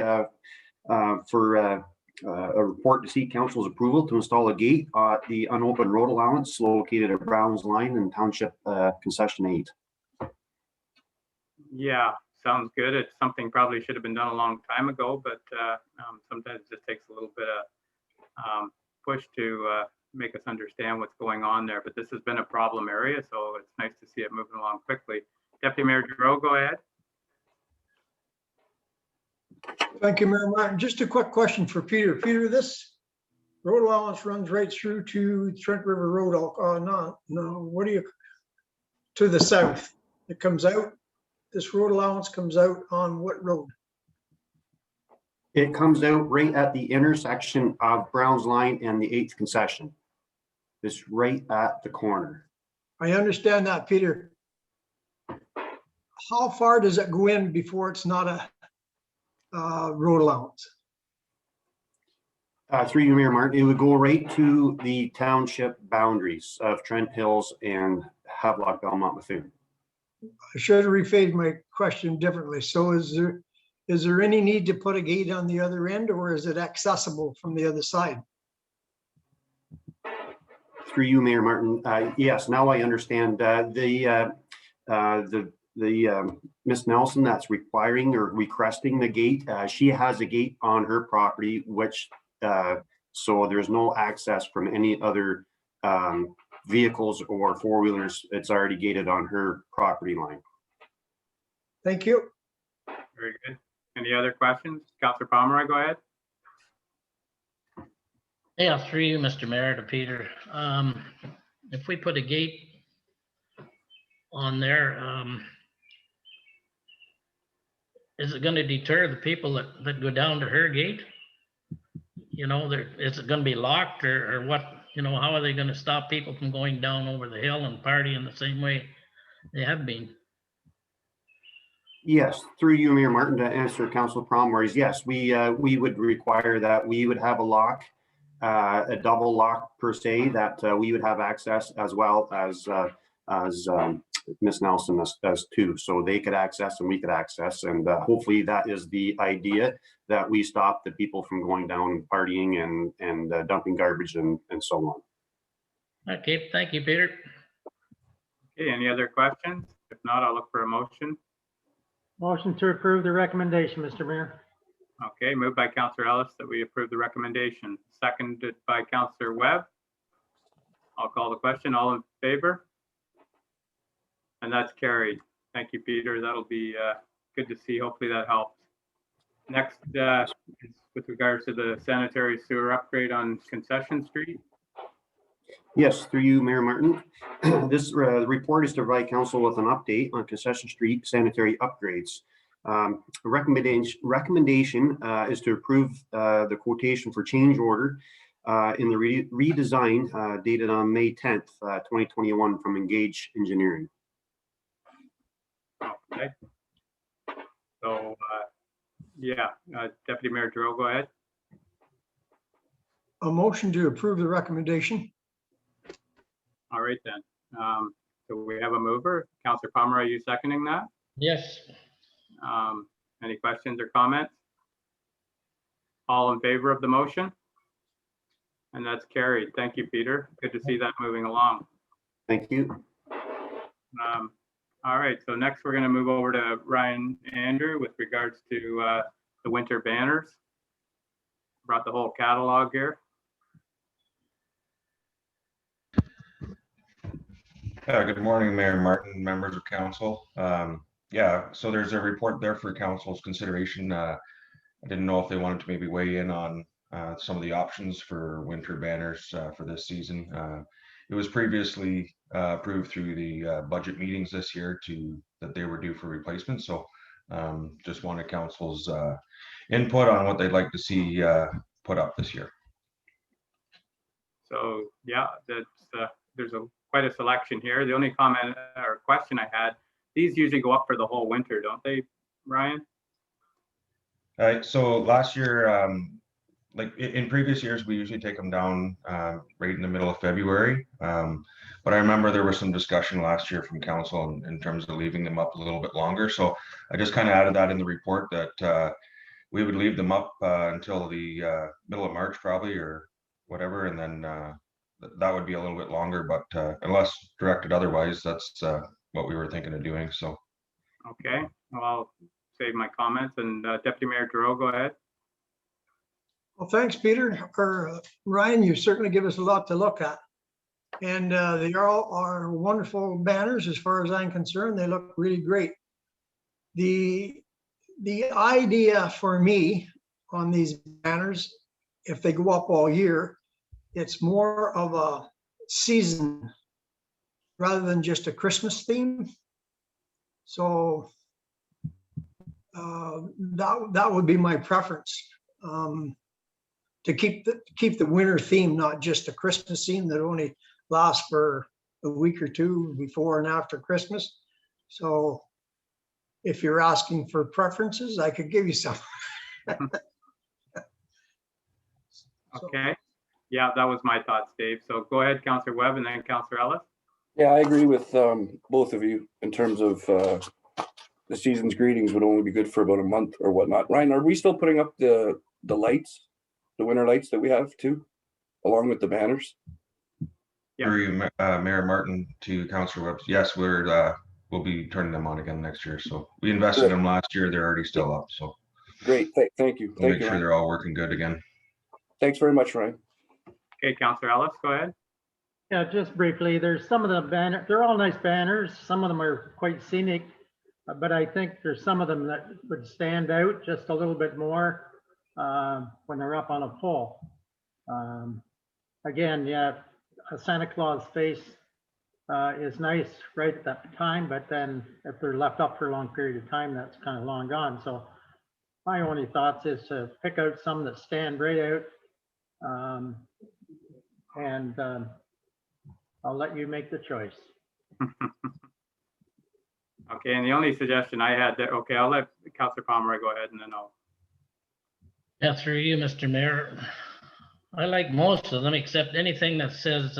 for a report to seek council's approval to install a gate at the unopened road allowance located at Brown's Line in Township Concession 8. Yeah, sounds good. It's something probably should have been done a long time ago, but sometimes it just takes a little bit of push to make us understand what's going on there. But this has been a problem area, so it's nice to see it moving along quickly. Deputy Mayor Giroux, go ahead. Thank you, Mayor Martin. Just a quick question for Peter. Peter, this road allowance runs right through to Trent River Road. What do you, to the south? It comes out, this road allowance comes out on what road? It comes out right at the intersection of Brown's Line and the 8th concession. It's right at the corner. I understand that, Peter. How far does it go in before it's not a road allowance? Through you, Mayor Martin, it would go right to the township boundaries of Trent Hills and Havelock-Belmont-Methuen. I should have rephrased my question differently. So is there any need to put a gate on the other end, or is it accessible from the other side? Through you, Mayor Martin, yes, now I understand. The Miss Nelson that's requiring or requesting the gate, she has a gate on her property, which so there's no access from any other vehicles or four-wheelers. It's already gated on her property line. Thank you. Very good. Any other questions? Councillor Pomeroy, go ahead. Yeah, through you, Mr. Mayor, to Peter. If we put a gate on there, is it going to deter the people that go down to her gate? You know, is it going to be locked or what? You know, how are they going to stop people from going down over the hill and partying the same way they have been? Yes, through you, Mayor Martin, to answer Councilor Pomeroy's, yes, we would require that we would have a lock, a double lock per se, that we would have access, as well as Miss Nelson as too, so they could access and we could access, and hopefully that is the idea, that we stop the people from going down and partying and dumping garbage and so on. Okay, thank you, Peter. Okay, any other questions? If not, I'll look for a motion. Motion to approve the recommendation, Mr. Mayor. Okay, moved by Councillor Ellis that we approve the recommendation, seconded by Councillor Webb. I'll call the question. All in favor? And that's carried. Thank you, Peter. That'll be good to see. Hopefully that helps. Next, is with regards to the sanitary sewer upgrade on Concession Street. Yes, through you, Mayor Martin. This report is to provide council with an update on Concession Street sanitary upgrades. Recommendation is to approve the quotation for change order in the redesign dated on May 10th, 2021 from Engage Engineering. Okay. So, yeah, Deputy Mayor Giroux, go ahead. A motion to approve the recommendation. All right then. So we have a mover. Councillor Pomeroy, are you seconding that? Yes. Any questions or comments? All in favor of the motion? And that's carried. Thank you, Peter. Good to see that moving along. Thank you. All right, so next we're going to move over to Ryan Andrew with regards to the winter banners. brought the whole catalog here. Good morning, Mayor Martin, members of council. Yeah, so there's a report there for council's consideration. I didn't know if they wanted to maybe weigh in on some of the options for winter banners for this season. It was previously approved through the budget meetings this year that they were due for replacement. So just wanted council's input on what they'd like to see put up this year. So yeah, that's there's quite a selection here. The only comment or question I had, these usually go up for the whole winter, don't they, Ryan? So last year, like in previous years, we usually take them down right in the middle of February. But I remember there was some discussion last year from council in terms of leaving them up a little bit longer. So I just kind of added that in the report that we would leave them up until the middle of March probably, or whatever, and then that would be a little bit longer, but unless directed otherwise, that's what we were thinking of doing. So okay, well, I'll save my comments. And Deputy Mayor Giroux, go ahead. Well, thanks, Peter. Or Ryan, you certainly give us a lot to look at. And they all are wonderful banners as far as I'm concerned. They look really great. The idea for me on these banners, if they go up all year, it's more of a season rather than just a Christmas theme. So that would be my preference, to keep the winter theme, not just a Christmas theme that only lasts for a week or two before and after Christmas. So if you're asking for preferences, I could give you some. Okay. Yeah, that was my thoughts, Dave. So go ahead, Councillor Webb, and then Councillor Ellis. Yeah, I agree with both of you in terms of the season's greetings would only be good for about a month or whatnot. Ryan, are we still putting up the lights, the winter lights that we have too, along with the banners? Yeah. through you, Mayor Martin, to Councillor Webb, yes, we'll be turning them on again next year. So we invested in them last year. They're already still up. So great, thank you. we'll make you, sure Ryan. they're all working good again. Thanks very much, Ryan. Okay, Councillor Ellis, go ahead. Yeah, just briefly, there's some of the banners, they're all nice banners. Some of them are quite scenic, but I think there's some of them that would stand out just a little bit more when they're up on a pole. Again, yeah, a Santa Claus face is nice right at that time, but then if they're left up for a long period of time, that's kind of long gone. So my only thoughts is to pick out some that stand right out. I'll let you make the choice. Okay, and the only suggestion I had there, okay, I'll let Councillor Pomeroy go ahead and then I'll. Yeah, through you, Mr. Mayor. I like most of them except anything that says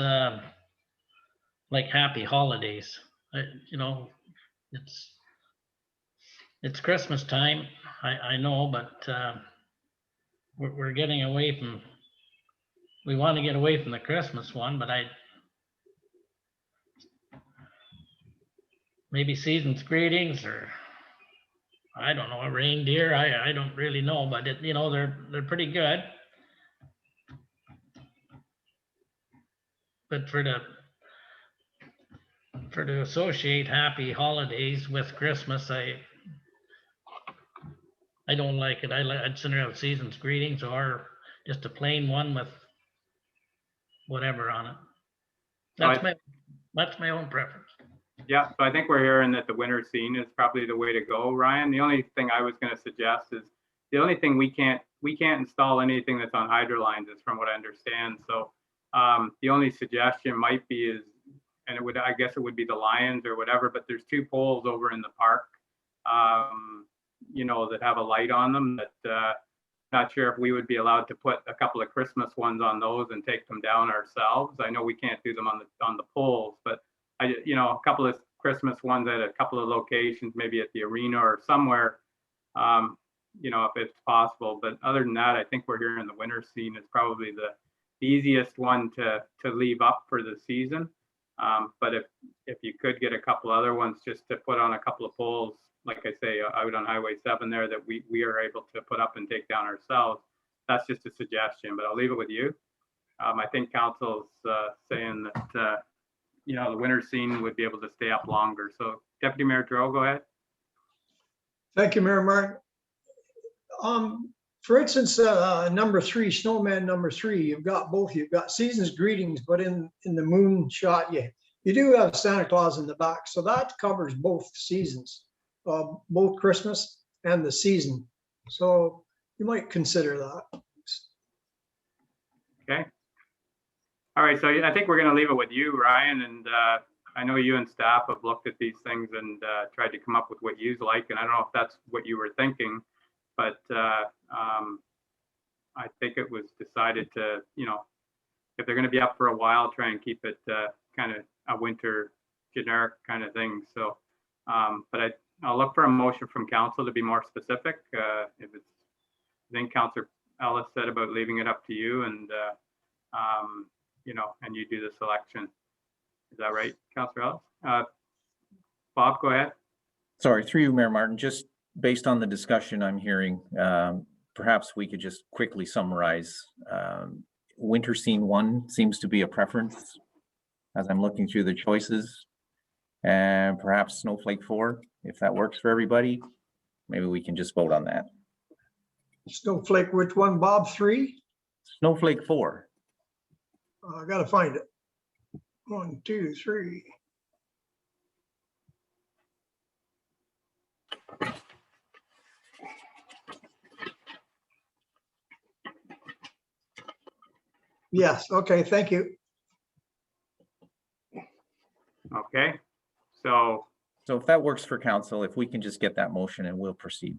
like happy holidays. You know, it's Christmas time. I know, but we're getting away from, we want to get away from the Christmas one, but maybe season's greetings, or I don't know, a reindeer. I don't really know, but you know, they're pretty good. But to associate happy holidays with Christmas, I don't like it. I'd sooner have season's greetings or just a plain one with whatever on it. That's my own preference. Yeah, so I think we're hearing that the winter scene is probably the way to go, Ryan. The only thing I was going to suggest is the only thing we can't install anything that's on hydro lines, is from what I understand. So the only suggestion might be is, and I guess it would be the Lions or whatever, but there's 2 poles over in the park, you know, that have a light on them that not sure if we would be allowed to put a couple of Christmas ones on those and take them down ourselves. I know we can't do them on the poles, but you know, a couple of Christmas ones at a couple of locations, maybe at the arena or somewhere, you know, if it's possible. But other than that, I think we're here in the winter scene is probably the easiest one to leave up for the season. But if you could get a couple other ones just to put on a couple of poles, like I say, out on Highway 7 there, that we are able to put up and take down ourselves, that's just a suggestion, but I'll leave it with you. I think council's saying that, you know, the winter scene would be able to stay up longer. So Deputy Mayor Droe, go ahead. Thank you, Mayor Martin. For instance, number 3, snowman number 3, you've got both. You've got season's greetings, but in the moon shot, you do have Santa Claus in the back. So that covers both seasons, both Christmas and the season. So you might consider that. Okay. All right, so I think we're going to leave it with you, Ryan, and I know you and staff have looked at these things and tried to come up with what you like, and I don't know if that's what you were thinking, but I think it was decided to, you know, if they're going to be up for a while, try and keep it kind of a winter generic kind of thing. So, but I'll look for a motion from council to be more specific. If it's, I think Councillor Ellis said about leaving it up to you, and you know, and you do the selection. Is that right, Councillor Ellis? Bob, go ahead. Sorry, through you, Mayor Martin, just based on the discussion I'm hearing, perhaps we could just quickly summarize. Winter scene 1 seems to be a preference as I'm looking through the choices, and perhaps snowflake 4, if that works for everybody. Maybe we can just vote on that. Snowflake, which one, Bob? 3? Snowflake 4. I gotta find it. 1, 2, 3. Yes, okay, thank you. Okay, so if that works for council, if we can just get that motion and we'll proceed.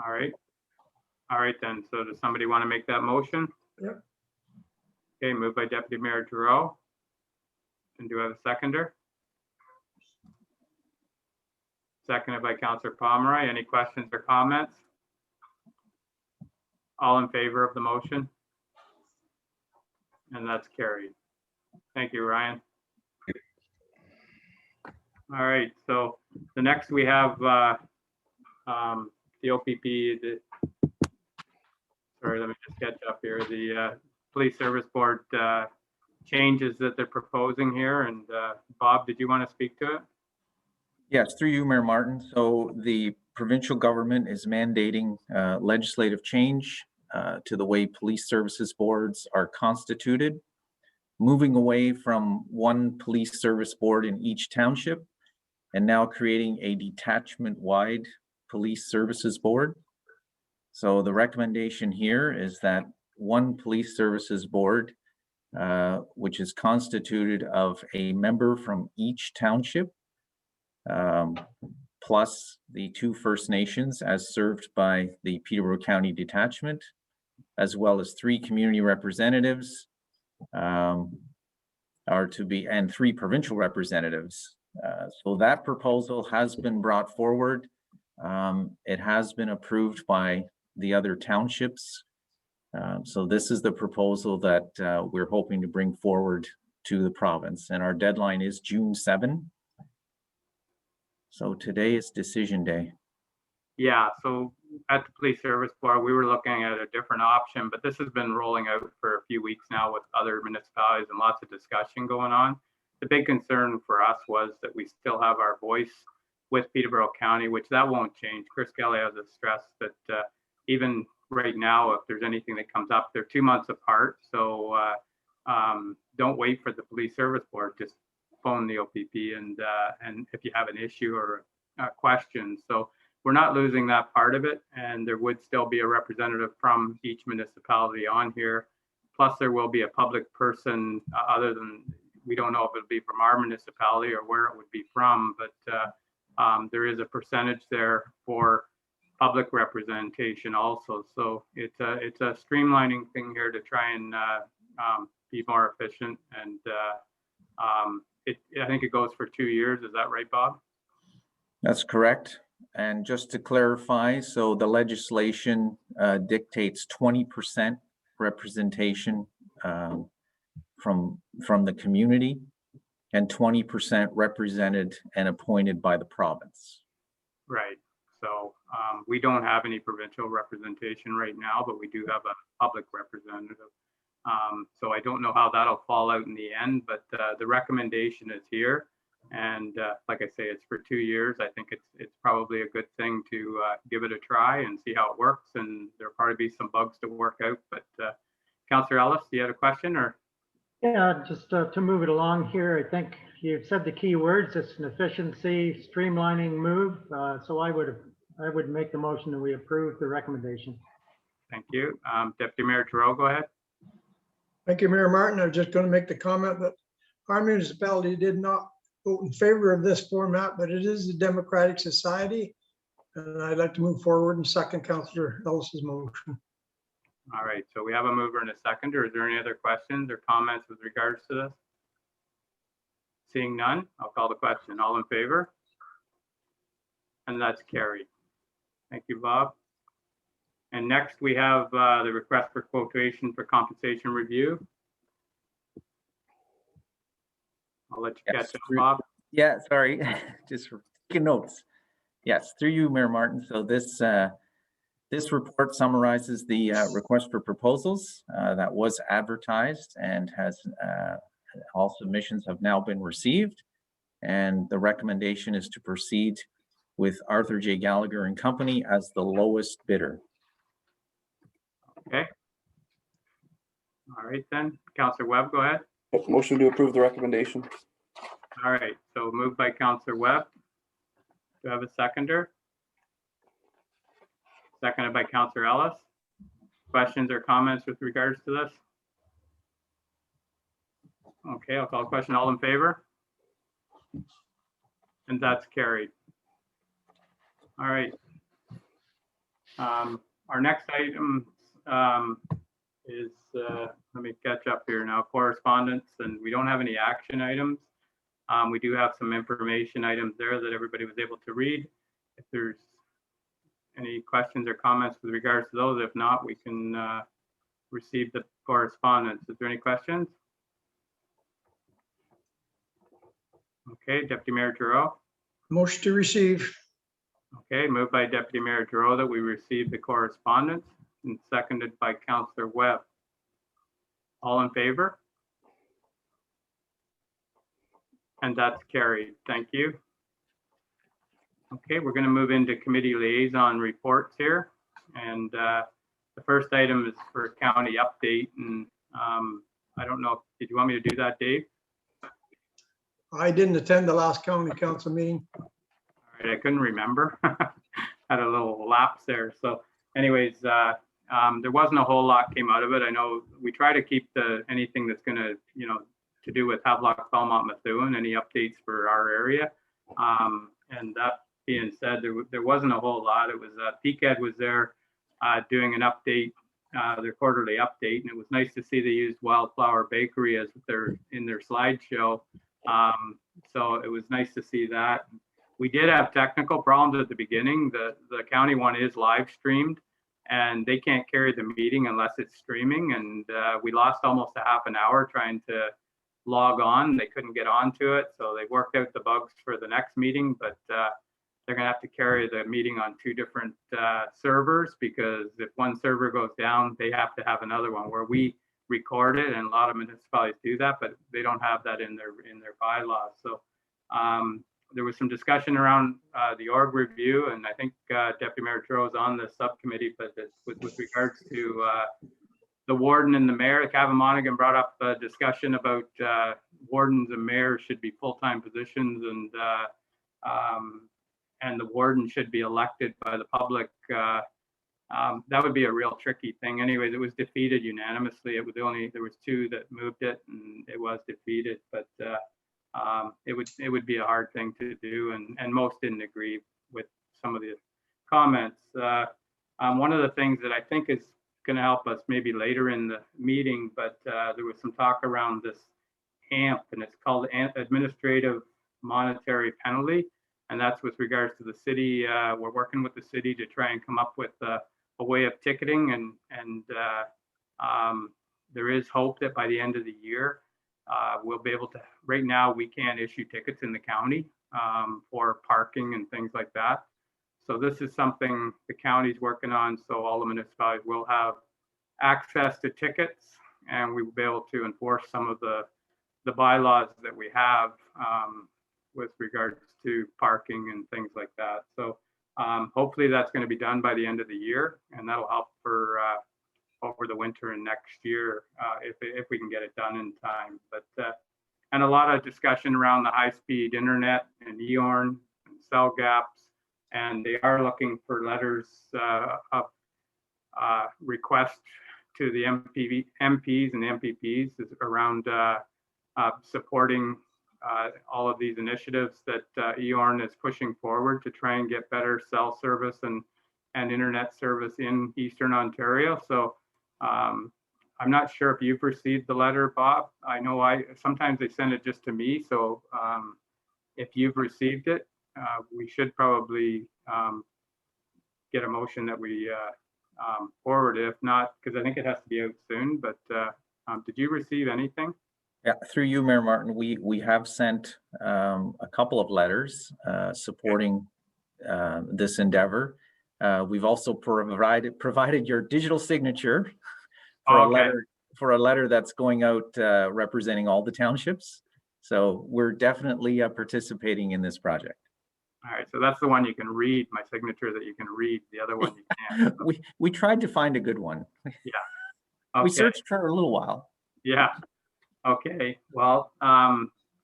all right then. So does somebody want to make that motion? Yep. Okay, moved by Deputy Mayor Giroux. And do I have a seconder? Seconded by Councillor Pomeroy. Any questions or comments? All in favor of the motion? And that's carried. Thank you, Ryan. All right, so the next we have the OPP, sorry, let me just catch up here. The Police Service Board changes that they're proposing here. And Bob, did you want to speak to it? Yes, through you, Mayor Martin. So the provincial government is mandating legislative change to the way police services boards are constituted, moving away from one police service board in each township and now creating a detachment-wide police services board. So the recommendation here is that one police services board, which is constituted of a member from each township, plus the 2 First Nations as served by the Peterborough County Detachment, as well as 3 community representatives are to be, and 3 provincial representatives. So that proposal has been brought forward. It has been approved by the other townships. So this is the proposal that we're hoping to bring forward to the province, and our deadline is June 7. So today is decision day. Yeah, so at the Police Service Board, we were looking at a different option, but this has been rolling out for a few weeks now with other municipalities and lots of discussion going on. The big concern for us was that we still have our voice with Peterborough County, which that won't change. Chris Kelly has stressed that even right now, if there's anything that comes up, they're 2 months apart. So don't wait for the Police Service Board, just phone the OPP and if you have an issue or a question. So we're not losing that part of it, and there would still be a representative from each municipality on here. Plus there will be a public person other than, we don't know if it'll be from our municipality or where it would be from, but there is a percentage there for public representation also. So it's a streamlining thing here to try and be more efficient. And I think it goes for 2 years. Is that right, Bob? That's correct. And just to clarify, so the legislation dictates 20% representation from the community and 20% represented and appointed by the province. Right. So We don't have any provincial representation right now, but we do have a public representative. So I don't know how that'll fall out in the end, but the recommendation is here. And like I say, it's for 2 years. I think it's probably a good thing to give it a try and see how it works. And there'll probably be some bugs to work out. But Councillor Ellis, do you have a question or? Yeah, just to move it along here, I think you've said the key words. It's an efficiency, streamlining move. So I would make the motion that we approve the recommendation. Thank you. Deputy Mayor Giroux, go ahead. Thank you, Mayor Martin. I was just going to make the comment that our municipality did not vote in favor of this format, but it is a democratic society. And I'd like to move forward and second Councillor Ellis's motion. All right, so we have a mover and a seconder. Is there any other questions or comments with regards to this? Seeing none, I'll call the question. All in favor? And that's carried. Thank you, Bob. And next we have the request for quotation for compensation review. I'll let you catch up, Bob. Yeah, sorry, just taking notes. Yes, through you, Mayor Martin. So this report summarizes the request for proposals that was advertised and has all submissions have now been received. And the recommendation is to proceed with Arthur J. Gallagher and Company as the lowest bidder. Okay. All right then, Councillor Webb, go ahead. Motion to approve the recommendation. All right, so moved by Councillor Webb. Do I have a seconder? Seconded by Councillor Ellis. Questions or comments with regards to this? Okay, I'll call the question. All in favor? And that's carried. All right. Our next item is, let me catch up here now, correspondence, and we don't have any action items. We do have some information items there that everybody was able to read. If there's any questions or comments with regards to those, if not, we can receive the correspondence. Is there any questions? Okay, Deputy Mayor Giroux. Motion to receive. Okay, moved by Deputy Mayor Giroux that we receive the correspondence and seconded by Councillor Webb. All in favor? And that's carried. Thank you. Okay, we're going to move into committee liaison reports here. And the first item is for county update. And I don't know, did you want me to do that, Dave? I didn't attend the last county council meeting. All right, I couldn't remember. Had a little lapse there. So anyways, there wasn't a whole lot came out of it. I know we try to keep anything that's going to, to do with Havelock-Belmont-Methuen, any updates for our area. And that being said, there wasn't a whole lot. It was PCAD was there doing an update, their quarterly update, and it was nice to see they used Wildflower Bakery as in their slideshow. So it was nice to see that. We did have technical problems at the beginning. The county one is live streamed, and they can't carry the meeting unless it's streaming. And we lost almost a half an hour trying to log on. They couldn't get onto it, so they worked out the bugs for the next meeting. But they're going to have to carry the meeting on 2 different servers, because if one server goes down, they have to have another one where we record it, and a lot of municipalities do that, but they don't have that in their bylaws. So there was some discussion around the org review, and I think Deputy Mayor Giroux is on the subcommittee, but with regards to the warden and the mayor, Kevin Monaghan brought up a discussion about wardens and mayors should be full-time positions, and the warden should be elected by the public. That would be a real tricky thing. Anyways, it was defeated unanimously. There was 2 that moved it, and it was defeated. But it would be a hard thing to do, and most didn't agree with some of the comments. One of the things that I think is going to help us maybe later in the meeting, but there was some talk around this AMP, and it's called Administrative Monetary Penalty. And that's with regards to the city. We're working with the city to try and come up with a way of ticketing, and there is hope that by the end of the year, we'll be able to. Right now, we can't issue tickets in the county for parking and things like that. So this is something the county's working on, so all the municipalities will have access to tickets, and we will be able to enforce some of the bylaws that we have with regards to parking and things like that. So hopefully that's going to be done by the end of the year, and that'll help for over the winter and next year if we can get it done in time. But and a lot of discussion around the high-speed internet and EORN and cell gaps, and they are looking for letters of request to the MPs and MPPs around supporting all of these initiatives that EORN is pushing forward to try and get better cell service and internet service in Eastern Ontario. So I'm not sure if you've received the letter, Bob. I know sometimes they send it just to me. So if you've received it, we should probably get a motion that we forward it. If not, because I think it has to be out soon, but did you receive anything? Yeah, through you, Mayor Martin, we have sent a couple of letters supporting this endeavor. We've also provided your digital signature for a letter that's going out representing all the townships. So we're definitely participating in this project. All right, so that's the one you can read, my signature that you can read. The other one you can't. We tried to find a good one. Yeah. Okay. We searched for a little while. Yeah. Okay. Well,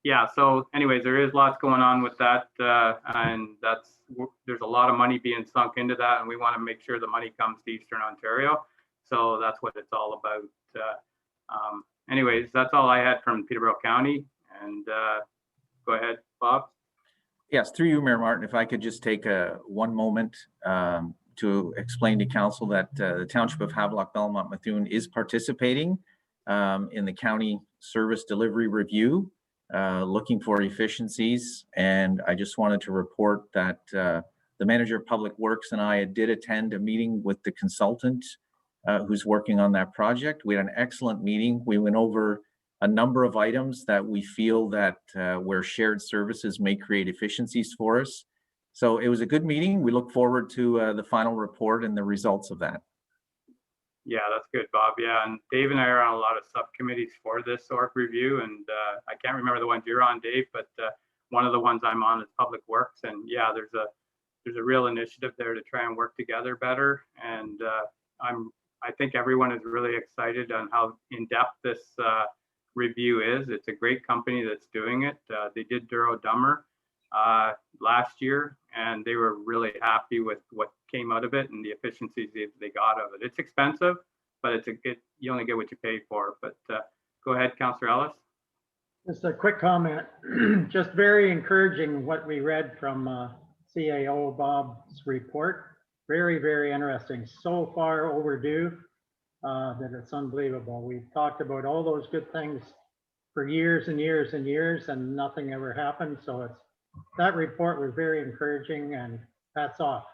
yeah. So anyways, there is lots going on with that. And there's a lot of money being sunk into that, and we want to make sure the money comes to Eastern Ontario. So that's what it's all about. Anyways, that's all I had from Peterborough County. And go ahead, Bob. Yes, through you, Mayor Martin, if I could just take one moment to explain to council that the Township of Havelock-Belmont-Methuen is participating in the county service delivery review, looking for efficiencies. And I just wanted to report that the Manager of Public Works and I did attend a meeting with the consultant who's working on that project. We had an excellent meeting. We went over a number of items that we feel that where shared services may create efficiencies for us. So it was a good meeting. We look forward to the final report and the results of that. Yeah, that's good, Bob. Yeah, and Dave and I are on a lot of subcommittees for this ORC review, and I can't remember the ones you're on, Dave, but one of the ones I'm on is Public Works, and yeah, there's a real initiative there to try and work together better, and I think everyone is really excited on how in-depth this review is. It's a great company that's doing it. They did Duro Dummer last year, and they were really happy with what came out of it and the efficiencies they got of it. It's expensive, but you only get what you pay for. But go ahead, Councillor Ellis. Just a quick comment. Just very encouraging what we read from CAO Bob's report. Very, very interesting. So far overdue that it's unbelievable. We've talked about all those good things for years and years and years, and nothing ever happened. So that report was very encouraging, and hats off.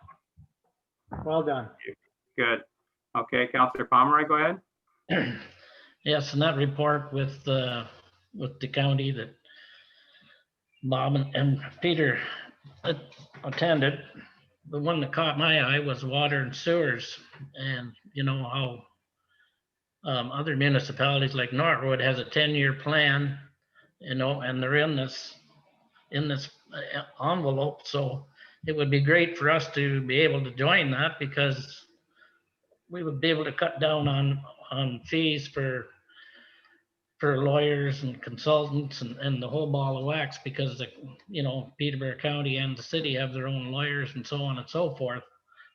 Well done. Good. Okay, Councillor Pomeroy, go ahead. Yes, and that report with the county that Bob and Peter attended, the one that caught my eye was water and sewers, and you know how other municipalities like Northwood has a 10-year plan, you know, and they're in this envelope. So it would be great for us to be able to join that, because we would be able to cut down on fees for lawyers and consultants and the whole ball of wax, because you know, Peterborough County and the city have their own lawyers and so on and so forth.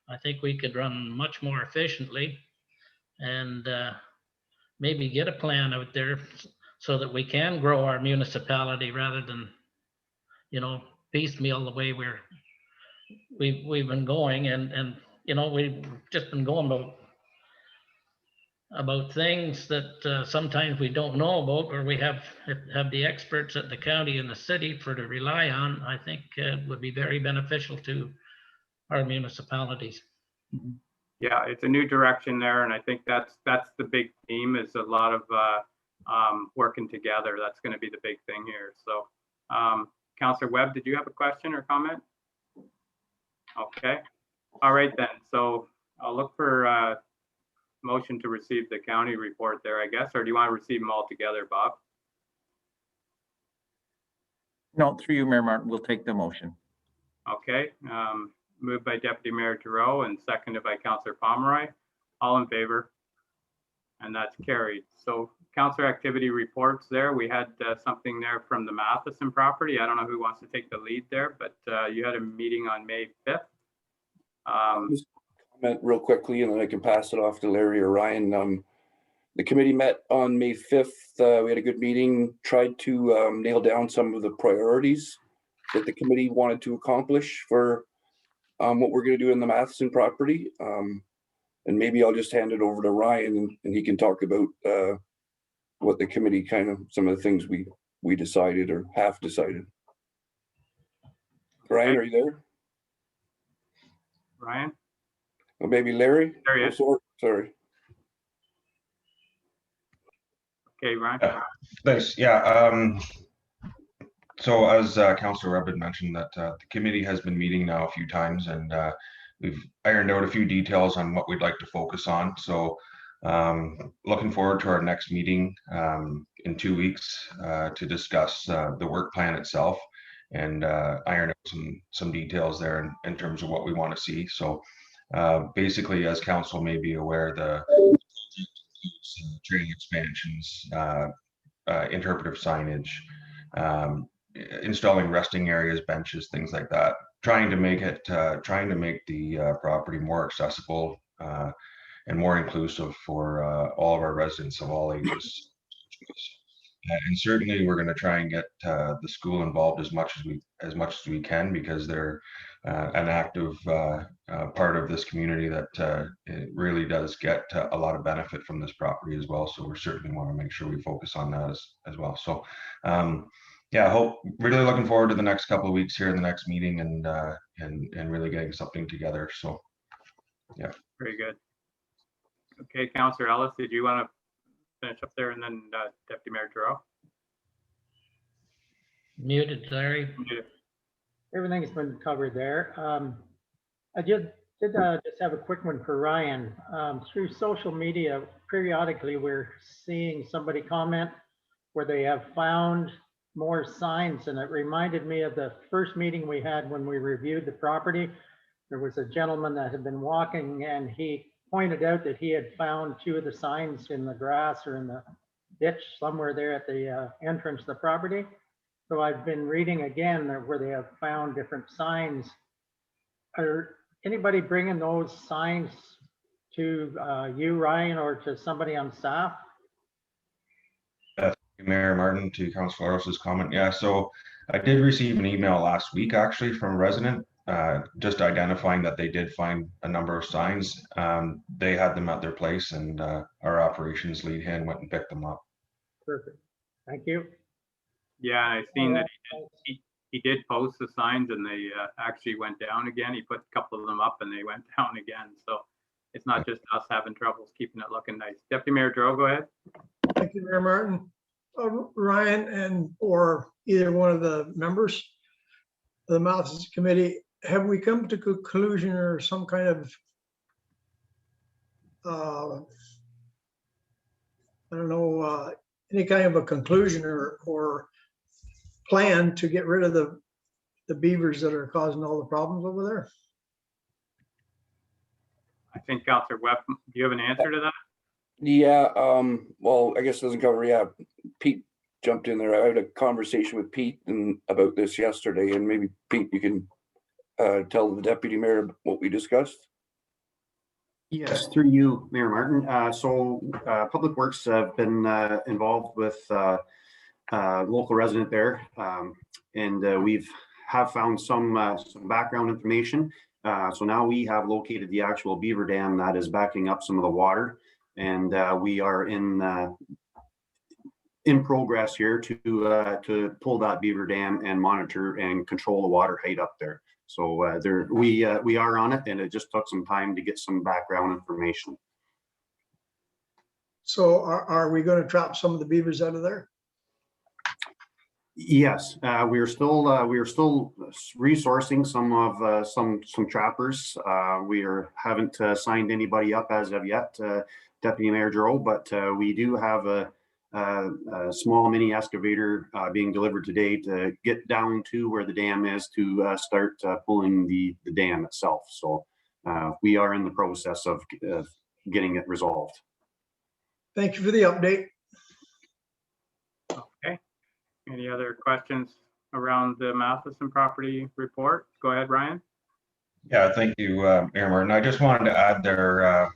I think we could run much more efficiently and maybe get a plan out there so that we can grow our municipality rather than, you know, piecemeal the way we've been going. And you know, we've just been going about things that sometimes we don't know about, or we have the experts at the county and the city to rely on. I think would be very beneficial to our municipalities. Yeah, it's a new direction there, and I think that's the big theme, is a lot of working together. That's going to be the big thing here. So, Councillor Webb, did you have a question or comment? Okay. All right then, so I'll look for a motion to receive the county report there, I guess, or do you want to receive them all together, Bob? No, through you, Mayor Martin, we'll take the motion. Okay, moved by Deputy Mayor Giroux and seconded by Councillor Pomeroy. All in favor? And that's carried. So councillor activity reports there. We had something there from the Matheson property. I don't know who wants to take the lead there, but you had a meeting on May 5th. Just comment real quickly, and then I can pass it off to Larry or Ryan. The committee met on May 5th. We had a good meeting, tried to nail down some of the priorities that the committee wanted to accomplish for what we're going to do in the Matheson property. And maybe I'll just hand it over to Ryan and he can talk about what the committee kind of, some of the things we decided or have decided. Ryan, are you there? Ryan? Or maybe Larry? There he is. Sorry. Okay, Ryan. Thanks. Yeah. So as Councillor Webb had mentioned, that the committee has been meeting now a few times, and we've ironed out a few details on what we'd like to focus on. So looking forward to our next meeting in 2 weeks to discuss the work plan itself and iron out some details there in terms of what we want to see. So basically, as council may be aware, the training expansions, interpretive signage, installing resting areas, benches, things like that, trying to make the property more accessible and more inclusive for all of our residents of all ages. And certainly we're going to try and get the school involved as much as we can, because they're an active part of this community that it really does get a lot of benefit from this property as well. So we certainly want to make sure we focus on that as well. So yeah, really looking forward to the next couple of weeks here in the next meeting and really getting something together. So yeah. Very good. Okay, Councillor Ellis, did you want to finish up there, and then Deputy Mayor Giroux? Muted, Larry. Everything's been covered there. I just have a quick one for Ryan. Through social media, periodically we're seeing somebody comment where they have found more signs, and it reminded me of the first meeting we had when we reviewed the property. There was a gentleman that had been walking, and he pointed out that he had found 2 of the signs in the grass or in the ditch somewhere there at the entrance of the property. So I've been reading again where they have found different signs. Are anybody bringing those signs to you, Ryan, or to somebody on staff? Mayor Martin, to Councillor Oros's comment. Yeah, so I did receive an email last week actually from a resident just identifying that they did find a number of signs. They had them at their place, and our operations lead hand went and picked them up. Perfect. Thank you. Yeah, I've seen that he did post the signs, and they actually went down again. He put a couple of them up and they went down again. So it's not just us having troubles keeping it looking nice. Deputy Mayor Giroux, go ahead. Thank you, Mayor Martin. Ryan or either one of the members of the Matheson Committee, have we come to conclusion or some kind of I don't know, any kind of a conclusion or plan to get rid of the beavers that are causing all the problems over there? I think Councillor Webb, do you have an answer to that? Yeah, well, I guess it doesn't cover, yeah, Pete jumped in there. I had a conversation with Pete about this yesterday, and maybe Pete, you can tell the deputy mayor what we discussed. Yes, through you, Mayor Martin. So Public Works have been involved with local resident there, and we've found some background information. So now we have located the actual beaver dam that is backing up some of the water, and we are in progress here to pull that beaver dam and monitor and control the water height up there. So we are on it, and it just took some time to get some background information. So are we going to trap some of the beavers out of there? Yes, we are still resourcing some chapters. Haven't signed anybody up as of yet, Deputy Mayor Giroux, but we do have a small mini excavator being delivered today to get down to where the dam is to start pulling the dam itself. So we are in the process of getting it resolved. Thank you for the update. Okay. Any other questions around the Matheson property report? Go ahead, Ryan. Yeah, thank you, Mayor Martin. I just wanted to add there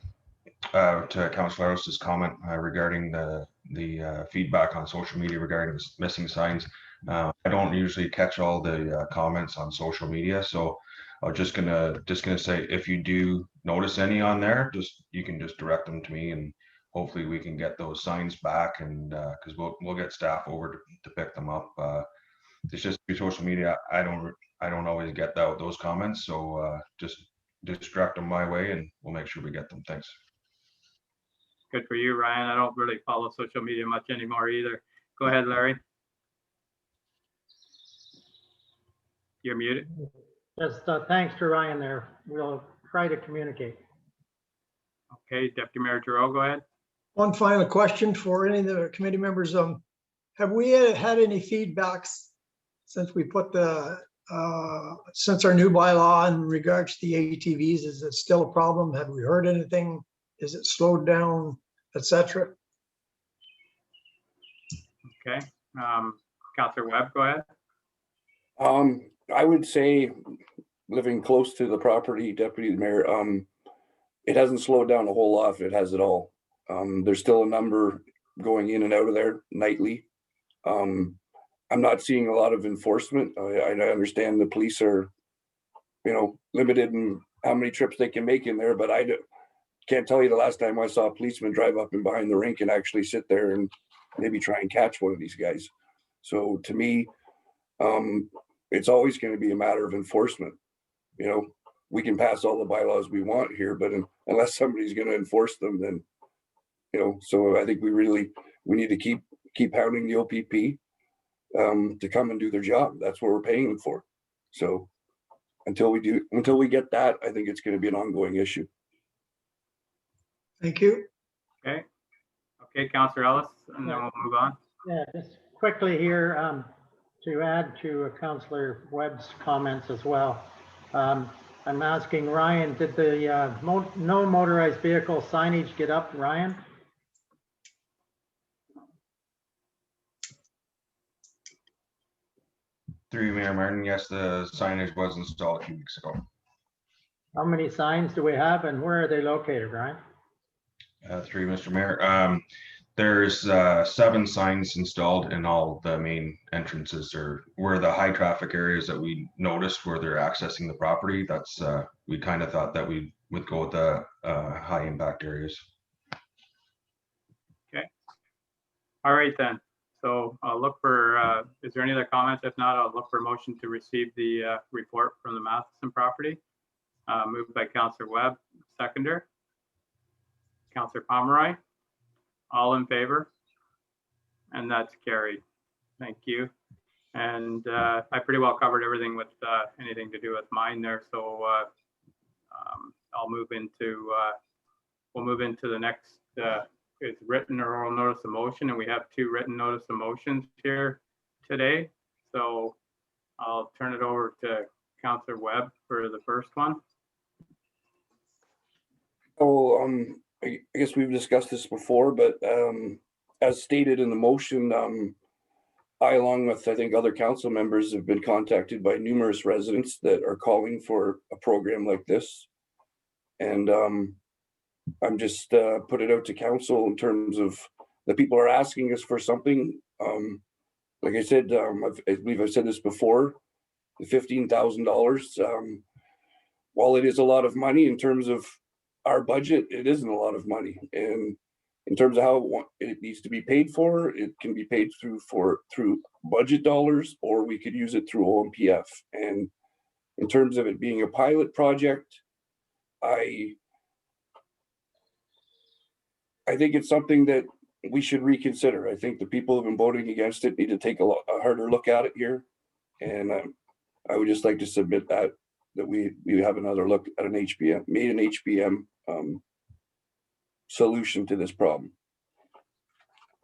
to Councillor Harris's comment regarding the feedback on social media regarding missing signs. I don't usually catch all the comments on social media, so I'm just gonna say, if you do notice any on there, you can just direct them to me, and hopefully we can get those signs back, and because we'll get staff over to pick them up. It's just through social media. I don't always get those comments, so just direct them my way, and we'll make sure we get them. Thanks. Good for you, Ryan. I don't really follow social media much anymore either. Go ahead, Larry. You're muted. Just thanks to Ryan there. We'll try to communicate. Okay, Deputy Mayor Giroux, go ahead. One final question for any of the committee members. Have we had any feedbacks since we put since our new bylaw in regards to the ATVs? Is it still a problem? Have we heard anything? Is it slowed down, etc.? Okay, Councillor Webb, go ahead. I would say, living close to the property, Deputy Mayor, it hasn't slowed down a whole lot. It has it all. There's still a number going in and out of there nightly. I'm not seeing a lot of enforcement. I understand the police are, limited in how many trips they can make in there, but I can't tell you the last time I saw a policeman drive up and behind the rink and actually sit there and maybe try and catch one of these guys. So to me, it's always going to be a matter of enforcement. We can pass all the bylaws we want here, but unless somebody's going to enforce them, then, so I think we need to keep hounding the OPP to come and do their job. That's what we're paying them for. So until we get that, I think it's going to be an ongoing issue. Thank you. Okay, Councillor Ellis, and then we'll move on. Yeah, just quickly here to add to Councillor Webb's comments as well. I'm asking Ryan, did the no motorized vehicle signage get up, Ryan? Through you, Mayor Martin, yes, the signage was installed a few weeks ago. How many signs do we have and where are they located, Ryan? Through you, Mr. Mayor. There's 7 signs installed in all the main entrances, or where the high traffic areas that we noticed where they're accessing the property. That's we kind of thought that we would go with the high impact areas. Okay. All right then. So I'll look for, is there any other comments? If not, I'll look for a motion to receive the report from the Matheson property. Moved by Councillor Webb, seconder. Councillor Pomeroy. All in favor? And that's carried. Thank you. And I pretty well covered everything with anything to do with mine there. So I'll move into, we'll move into the next, it's written or oral notice of motion, and we have 2 written notice of motions here today. So I'll turn it over to Councillor Webb for the first one. Oh, I guess we've discussed this before, but as stated in the motion, I, along with I think other council members, have been contacted by numerous residents that are calling for a program like this. And I'm just put it out to council in terms of the people are asking us for something. Like I said, I believe I've said this before, the $15,000, while it is a lot of money in terms of our budget, it isn't a lot of money. And in terms of how it needs to be paid for, it can be paid through budget dollars, or we could use it through OMPF. And in terms of it being a pilot project, I think it's something that we should reconsider. I think the people who've been voting against it need to take a harder look at it here. And I would just like to submit that we have another look at an HBM solution to this problem.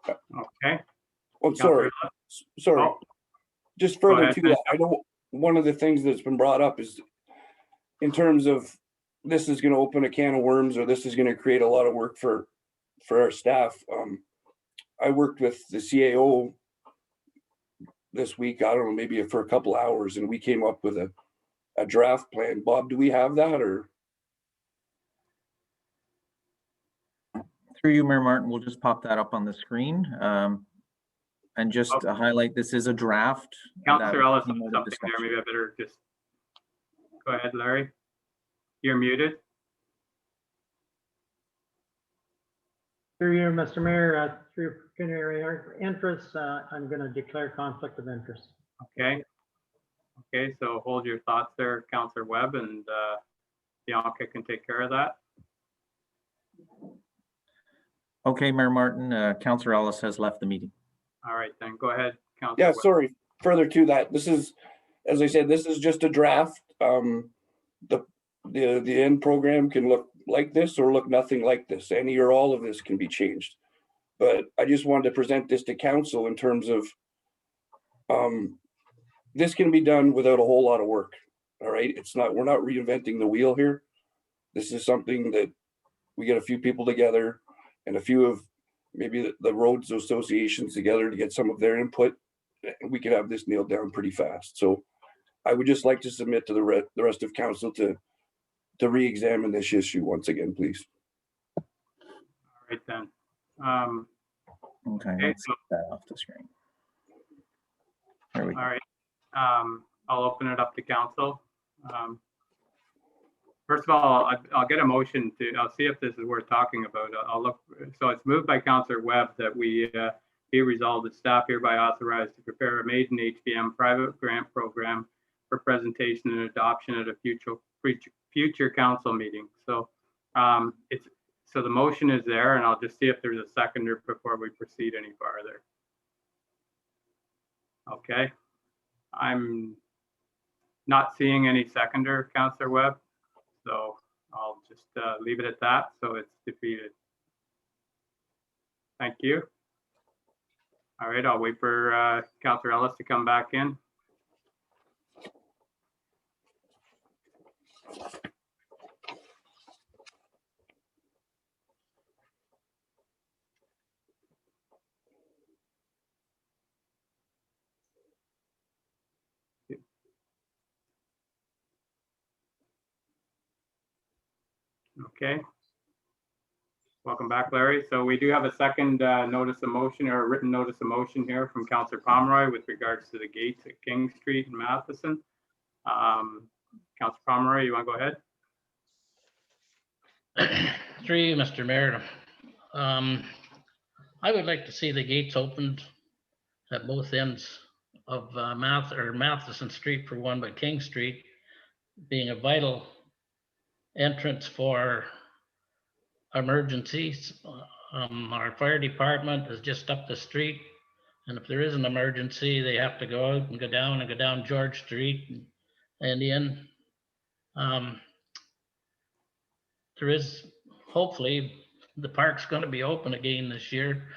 Okay. Oh, sorry. Oh. Just Go further ahead, to that, I know one of the things that's been brought up is in terms of this is going to open a can of worms, or this is going to create a lot of work for our staff. I worked with the CAO this week, I don't know, maybe for a couple hours, and we came up with a draft plan. Bob, do we have that, or? Through you, Mayor Martin, we'll just pop that up on the screen. And just to highlight, this is a draft. Councillor Ellis, that something there. Maybe I better just go ahead, Larry. You're muted. Through you, Mr. Mayor, through pecuniary interest, I'm going to declare conflict of interest. Okay. Okay, so hold your thoughts there, Councillor Webb, and Bianca can take care of that. Okay, Mayor Martin, Councillor Ellis has left the meeting. All right, then go ahead, Councillor Yeah, Webb. sorry. Further to that, this is, as I said, this is just a draft. The end program can look like this or look nothing like this. Any or all of this can be changed. But I just wanted to present this to council in terms of this can be done without a whole lot of work. All right, we're not reinventing the wheel here. This is something that we get a few people together and a few of maybe the roads associations together to get some of their input, and we can have this nailed down pretty fast. So I would just like to submit to the rest of council to re-examine this issue once again, please. All right, then. Okay, let's get that off the screen. There we go. All right. I'll open it up to council. First of all, I'll get a motion I'll see if this is worth talking about. I'll look. So it's moved by Councillor Webb that we be resolved that staff hereby authorized to prepare a maiden HBM private grant program for presentation and adoption at a future council meeting. So so the motion is there, and I'll just see if there's a seconder before we proceed any farther. Okay. I'm not seeing any seconder, Councillor Webb. So I'll just leave it at that. So it's defeated. Thank you. All right, I'll wait for Councillor Ellis to come back in. Okay. Welcome back, Larry. So we do have a second notice of motion, or a written notice of motion here from Councillor Pomeroy with regards to the gates at King Street in Matheson. Councillor Pomeroy, you want to go ahead? Through you, Mr. Mayor. I would like to see the gates opened at both ends of Matheson Street for one, but King Street being a vital entrance for emergencies. Our fire department is just up the street, and if there is an emergency, they have to go out and go down George Street and in. There is, hopefully, the park's going to be open again this year,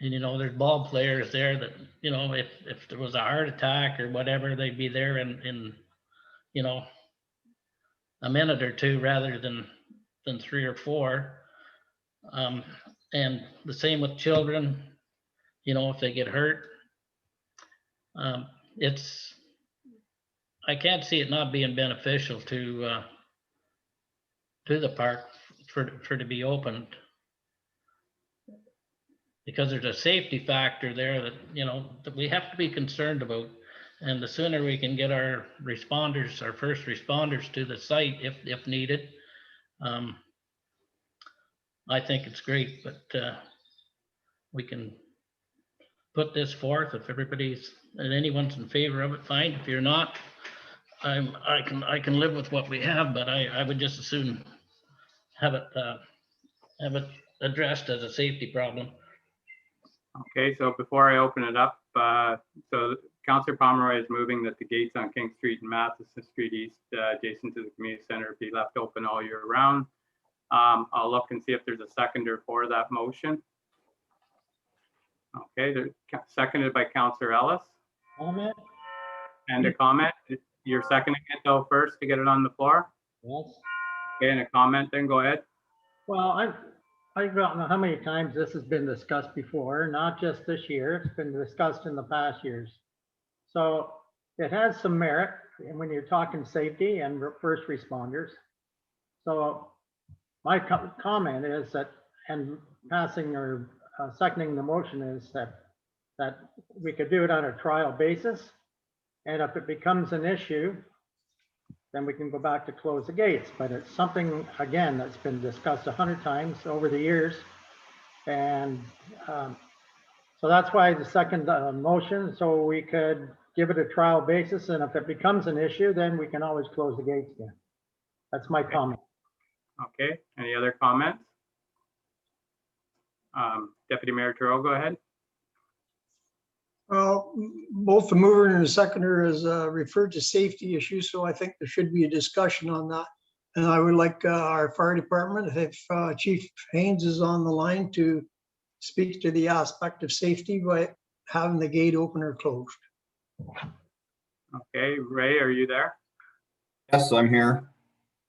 and there's ball players there that if there was a heart attack or whatever, they'd be there in a minute or two rather than 3 or 4. And the same with children, if they get hurt. I can't see it not being beneficial to the park for to be opened, because there's a safety factor there that that we have to be concerned about. And the sooner we can get our first responders to the site if needed, I think it's great. But we can put this forth if anyone's in favor of it, fine. If you're not, I can live with what we have, but I would just as soon have it addressed as a safety problem. Okay, so before I open it up, so Councillor Pomeroy is moving that the gates on King Street and Matheson Street East, adjacent to the community center, be left open all year round. I'll look and see if there's a seconder for that motion. Okay, seconded by Councillor Ellis. Comment? And a comment. You're seconding it though first to get it on the floor? Yes. Okay, and a comment, then go ahead. Well, I don't know how many times this has been discussed before, not just this year, it's been discussed in the past years. So it has some merit, and when you're talking safety and first responders. So my comment is that, and passing or seconding the motion is that we could do it on a trial basis. And if it becomes an issue, then we can go back to close the gates. But it's something, again, that's been discussed 100 times over the years. And so that's why the second motion, so we could give it a trial basis. And if it becomes an issue, then we can always close the gates again. That's my comment. Okay, any other comments? Deputy Mayor Giroux, go ahead. Well, both the mover and the seconder has referred to safety issues, so I think there should be a discussion on that. And I would like our fire department, if Chief Haynes is on the line, to speak to the aspect of safety by having the gate open or closed. Okay, Ray, are you there? Yes, I'm here.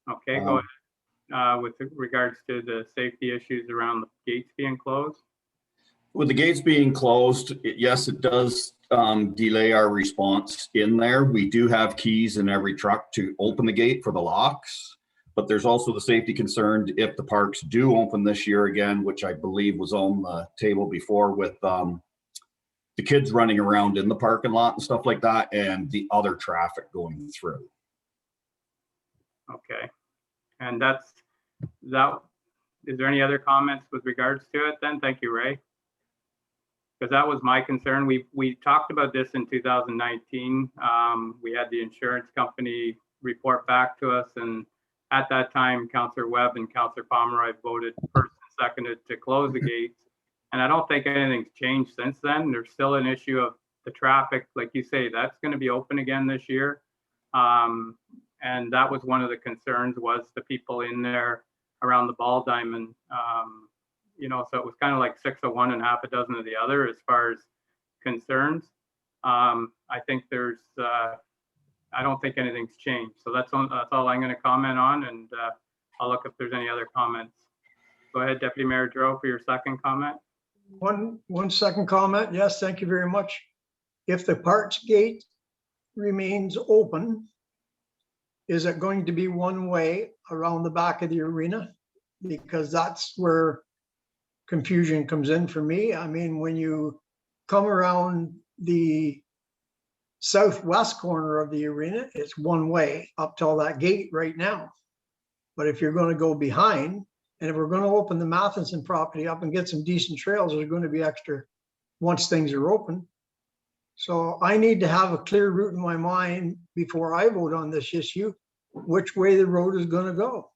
Okay, go ahead. With regards to the safety issues around the gates being closed? With the gates being closed, yes, it does delay our response in there. We do have keys in every truck to open the gate for the locks, but there's also the safety concern if the parks do open this year again, which I believe was on the table before with the kids running around in the parking lot and stuff like that, and the other traffic going through. Okay, and that's that. Is there any other comments with regards to it then? Thank you, Ray. Because that was my concern. We talked about this in 2019. We had the insurance company report back to us, and at that time, Councillor Webb and Councillor Pomeroy voted first and seconded to close the gates. And I don't think anything's changed since then. There's still an issue of the traffic, like you say, that's going to be open again this year. And that was one of the concerns, was the people in there around the ball diamond. You know, so it was kind of like 6 of one and half a dozen of the other as far as concerns. I think there's, I don't think anything's changed. So that's all I'm going to comment on, and I'll look if there's any other comments. Go ahead, Deputy Mayor Giroux, for your second comment. One second comment. Yes, thank you very much. If the parks gate remains open, is it going to be one way around the back of the arena? Because that's where confusion comes in for me. I mean, when you come around the southwest corner of the arena, it's one way up till that gate right now. But if you're going to go behind, and if we're going to open the Matheson property up and get some decent trails, there's going to be extra once things are open. So I need to have a clear route in my mind before I vote on this issue, which way the road is going to go.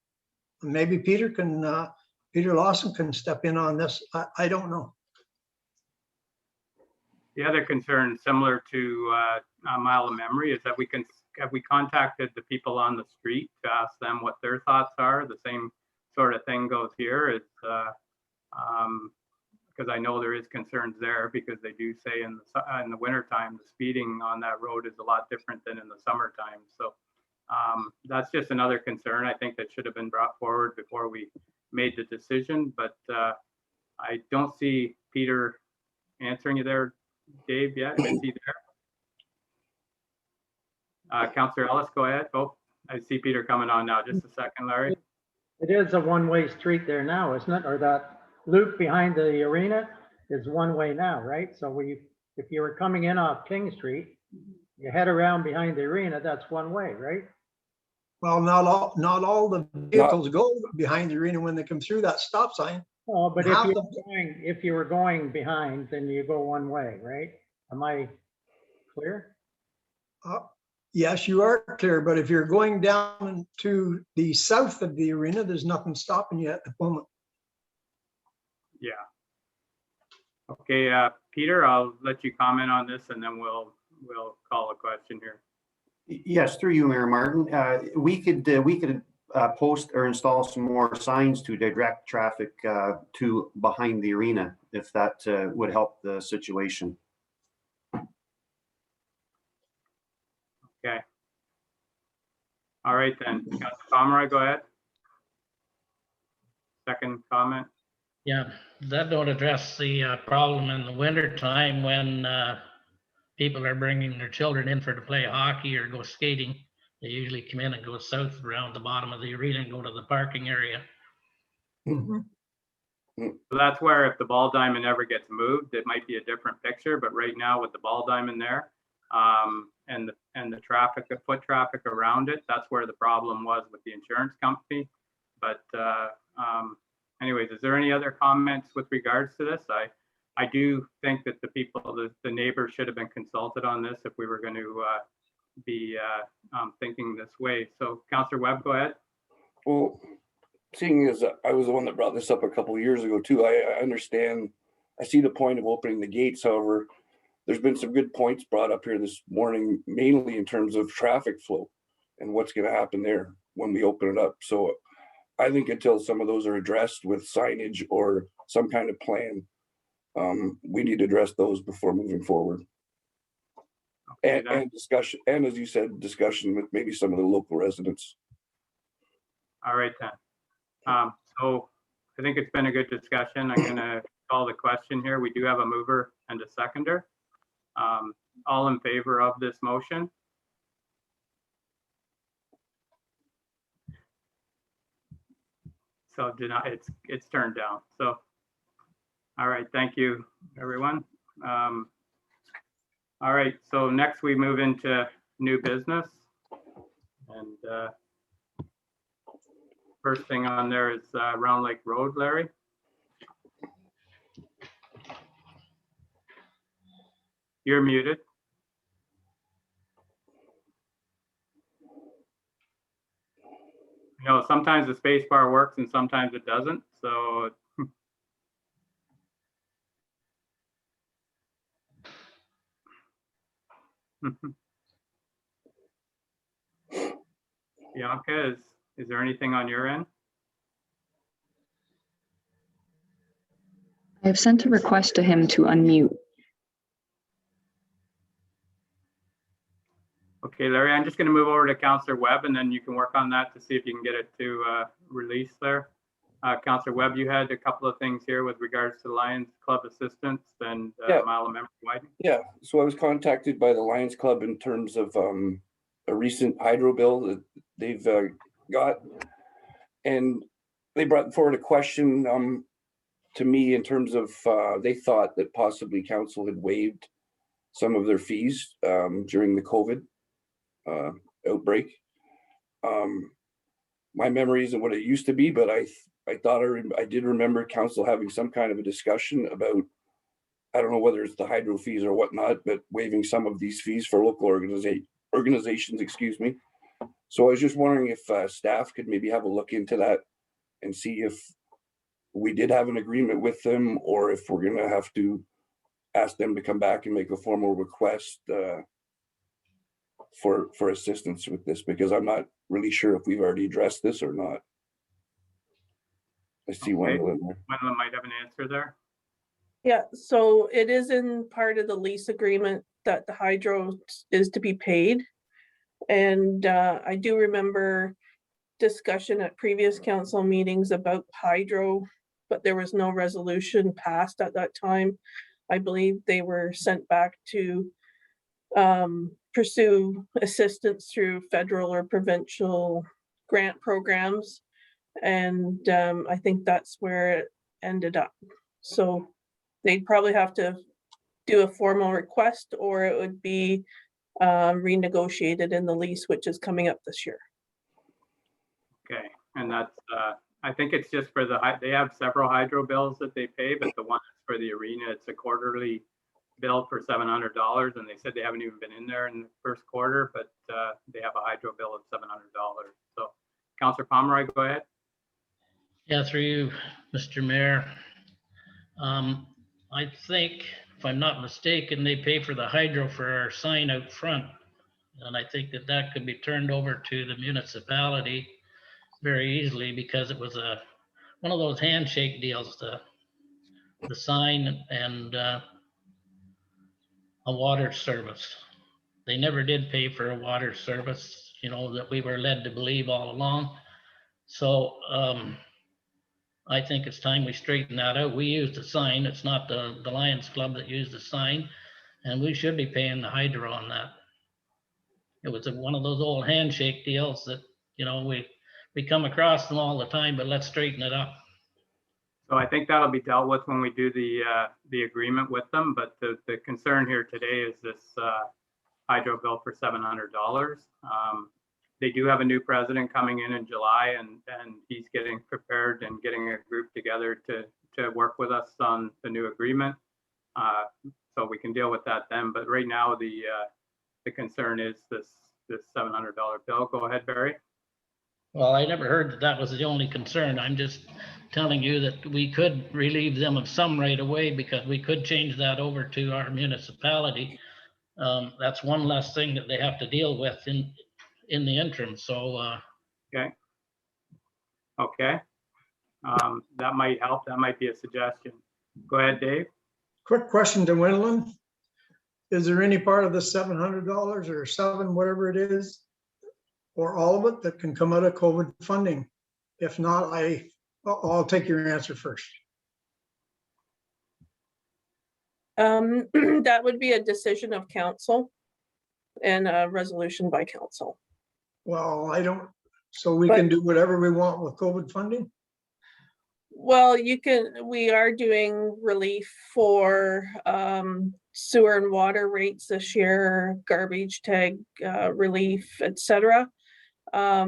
And maybe Peter Lawson can step in on this. I don't know. The other concern, similar to a mile of memory, is that we contacted the people on the street to ask them what their thoughts are. The same sort of thing goes here. It's because I know there is concerns there, because they do say in the wintertime, the speeding on that road is a lot different than in the summertime. So that's just another concern I think that should have been brought forward before we made the decision. But I don't see Peter answering you there, Dave, yet. Is he there? Councillor Ellis, go ahead. Oh, I see Peter coming on now. Just a second, Larry. It is a one-way street there now, isn't it? Or that loop behind the arena is one way now, right? So if you were coming in off King Street, you head around behind the arena, that's one way, right? Well, not all the vehicles go behind the arena when they come through that stop sign. Oh, but if you were going behind, then you go one way, right? Am I clear? Yes, you are clear, but if you're going down to the south of the arena, there's nothing stopping you at the moment. Yeah. Okay, Peter, I'll let you comment on this and then we'll call a question here. Yes, through you, Mayor Martin. We could post or install some more signs to direct traffic to behind the arena, if that would help the situation. Okay. All right then, Councilor Pomeroy, go ahead. Second comment. Yeah, that don't address the problem in the winter time when people are bringing their children in to play hockey or go skating. They usually come in and go south around the bottom of the arena and go to the parking area. So that's where if the ball diamond ever gets moved, it might be a different picture, but right now with the ball diamond there, and the traffic, the foot traffic around it, that's where the problem was with the insurance company. But anyways, is there any other comments with regards to this? I do think that the people, the neighbors should have been consulted on this if we were going to be thinking this way. So Councillor Webb, go ahead. Well, seeing as I was the one that brought this up a couple of years ago too, I understand, I see the point of opening the gates. However, there's been some good points brought up here this morning, mainly in terms of traffic flow and what's going to happen there when we open it up. So I think until some of those are addressed with signage or some kind of plan, we need to address those before moving forward. Okay, And discussion, and as you said, discussion with maybe some of the local residents. all right then. So I think it's been a good discussion. I'm going to call the question here. We do have a mover and a seconder. All in favor of this motion? So it's turned down. So, all right, thank you, everyone. All right, so next we move into new business. And first thing on there is Round Lake Road, Larry. You're muted. You know, sometimes the space bar works and sometimes it doesn't. So Bianca, is there anything on your end? I've sent a request to him to unmute. Okay, Larry, I'm just going to move over to Councillor Webb and then you can work on that to see if you can get it to release there. Councillor Webb, you had a couple of things here with regards to Lions Club assistance and mile of memory widening. Yeah, so I was contacted by the Lions Club in terms of a recent hydro bill that they've got. And they brought forward a question to me in terms of they thought that possibly council had waived some of their fees during the COVID outbreak. My memory isn't what it used to be, but I thought I did remember council having some kind of a discussion about, I don't know whether it's the hydro fees or whatnot, but waiving some of these fees for local organizations, excuse me. So I was just wondering if staff could maybe have a look into that and see if we did have an agreement with them or if we're going to have to ask them to come back and make a formal request for assistance with this, because I'm not really sure if we've already addressed this or not. I see one of them there. One of them might have an answer there. Yeah, so it is in part of the lease agreement that the hydro is to be paid. And I do remember discussion at previous council meetings about hydro, but there was no resolution passed at that time. I believe they were sent back to pursue assistance through federal or provincial grant programs. And I think that's where it ended up. So they'd probably have to do a formal request, or it would be renegotiated in the lease, which is coming up this year. Okay, and that's, I think it's just for they have several hydro bills that they pay, but the one for the arena, it's a quarterly bill for $700, and they said they haven't even been in there in the first quarter, but they have a hydro bill of $700. So, Councillor Pomeroy, go ahead. Yeah, through you, Mr. Mayor. I think if I'm not mistaken, they pay for the hydro for our sign out front. And I think that that could be turned over to the municipality very easily because it was one of those handshake deals, the sign and a water service. They never did pay for a water service, you know, that we were led to believe all along. So I think it's time we straighten that out. We used the sign. It's not the Lions Club that used the sign, and we should be paying the hydro on that. It was one of those old handshake deals that, you know, we come across them all the time, but let's straighten it up. So I think that'll be dealt with when we do the agreement with them. But the concern here today is this hydro bill for $700. They do have a new president coming in July, and he's getting prepared and getting a group together to work with us on the new agreement. So we can deal with that then. But right now, the concern is this $700 bill. Go ahead, Barry. Well, I never heard that that was the only concern. I'm just telling you that we could relieve them of some right away because we could change that over to our municipality. That's one less thing that they have to deal with in the interim. So Okay. That might help. That might be a suggestion. Go ahead, Dave. Quick question to Wendland. Is there any part of the $700 or seven, whatever it is, or all of it that can come out of COVID funding? If not, I'll take your answer first. That would be a decision of council and a resolution by council. Well, so we can do whatever we want with COVID funding? Well, we are doing relief for sewer and water rates this year, garbage tag relief, etc. I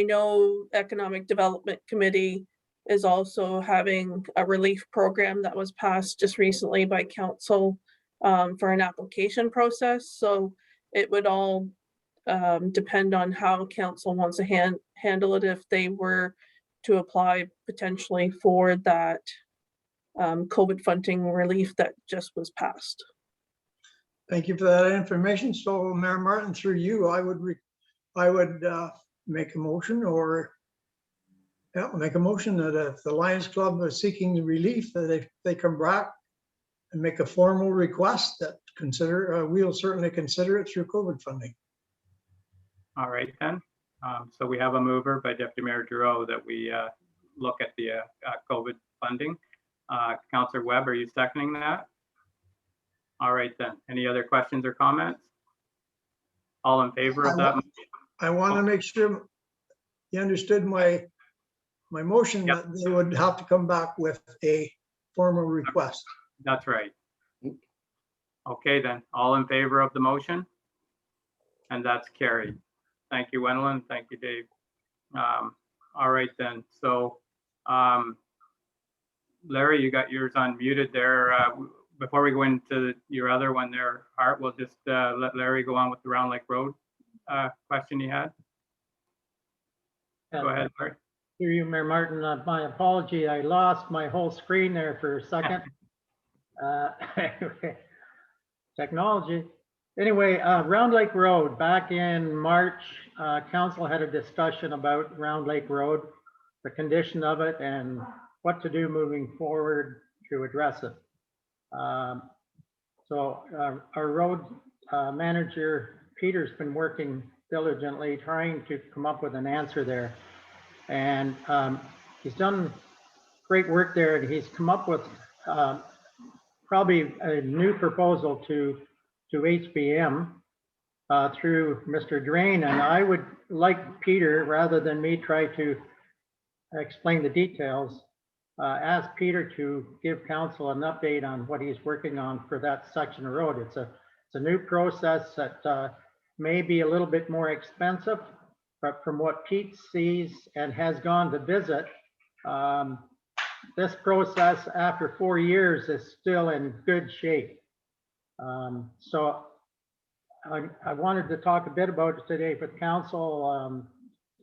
know Economic Development Committee is also having a relief program that was passed just recently by council for an application process. So it would all depend on how council wants to handle it if they were to apply potentially for that COVID funding relief that just was passed. Thank you for that information. So Mayor Martin, through you, I would make a motion that if the Lions Club is seeking the relief, that they come back and make a formal request that we'll certainly consider it through COVID funding. All right, then. So we have a mover by Deputy Mayor Giroux that we look at the COVID funding. Councillor Webb, are you seconding that? All right, then. Any other questions or comments? All in favor of that? I want to make sure you understood my motion. Yep. That they would have to come back with a formal request. That's right. Okay, then. All in favor of the motion? And that's carried. Thank you, Wendland. Thank you, Dave. All right, then. So, Larry, you got yours unmuted there. Before we go into your other one there, Art, we'll just let Larry go on with the Round Lake Road question he had. Go ahead, Larry. Through you, Mayor Martin, my apology, I lost my whole screen there for a second. Technology. Anyway, Round Lake Road, back in March, council had a discussion about Round Lake Road, the condition of it and what to do moving forward to address it. So our road manager, Peter's been working diligently trying to come up with an answer there. And he's done great work there, and he's come up with probably a new proposal to HBM through Mr. Drain. And I would like Peter, rather than me try to explain the details, ask Peter to give council an update on what he's working on for that section of road. It's a new process that may be a little bit more expensive, but from what Pete sees and has gone to visit, this process after 4 years is still in good shape. So I wanted to talk a bit about it today with council,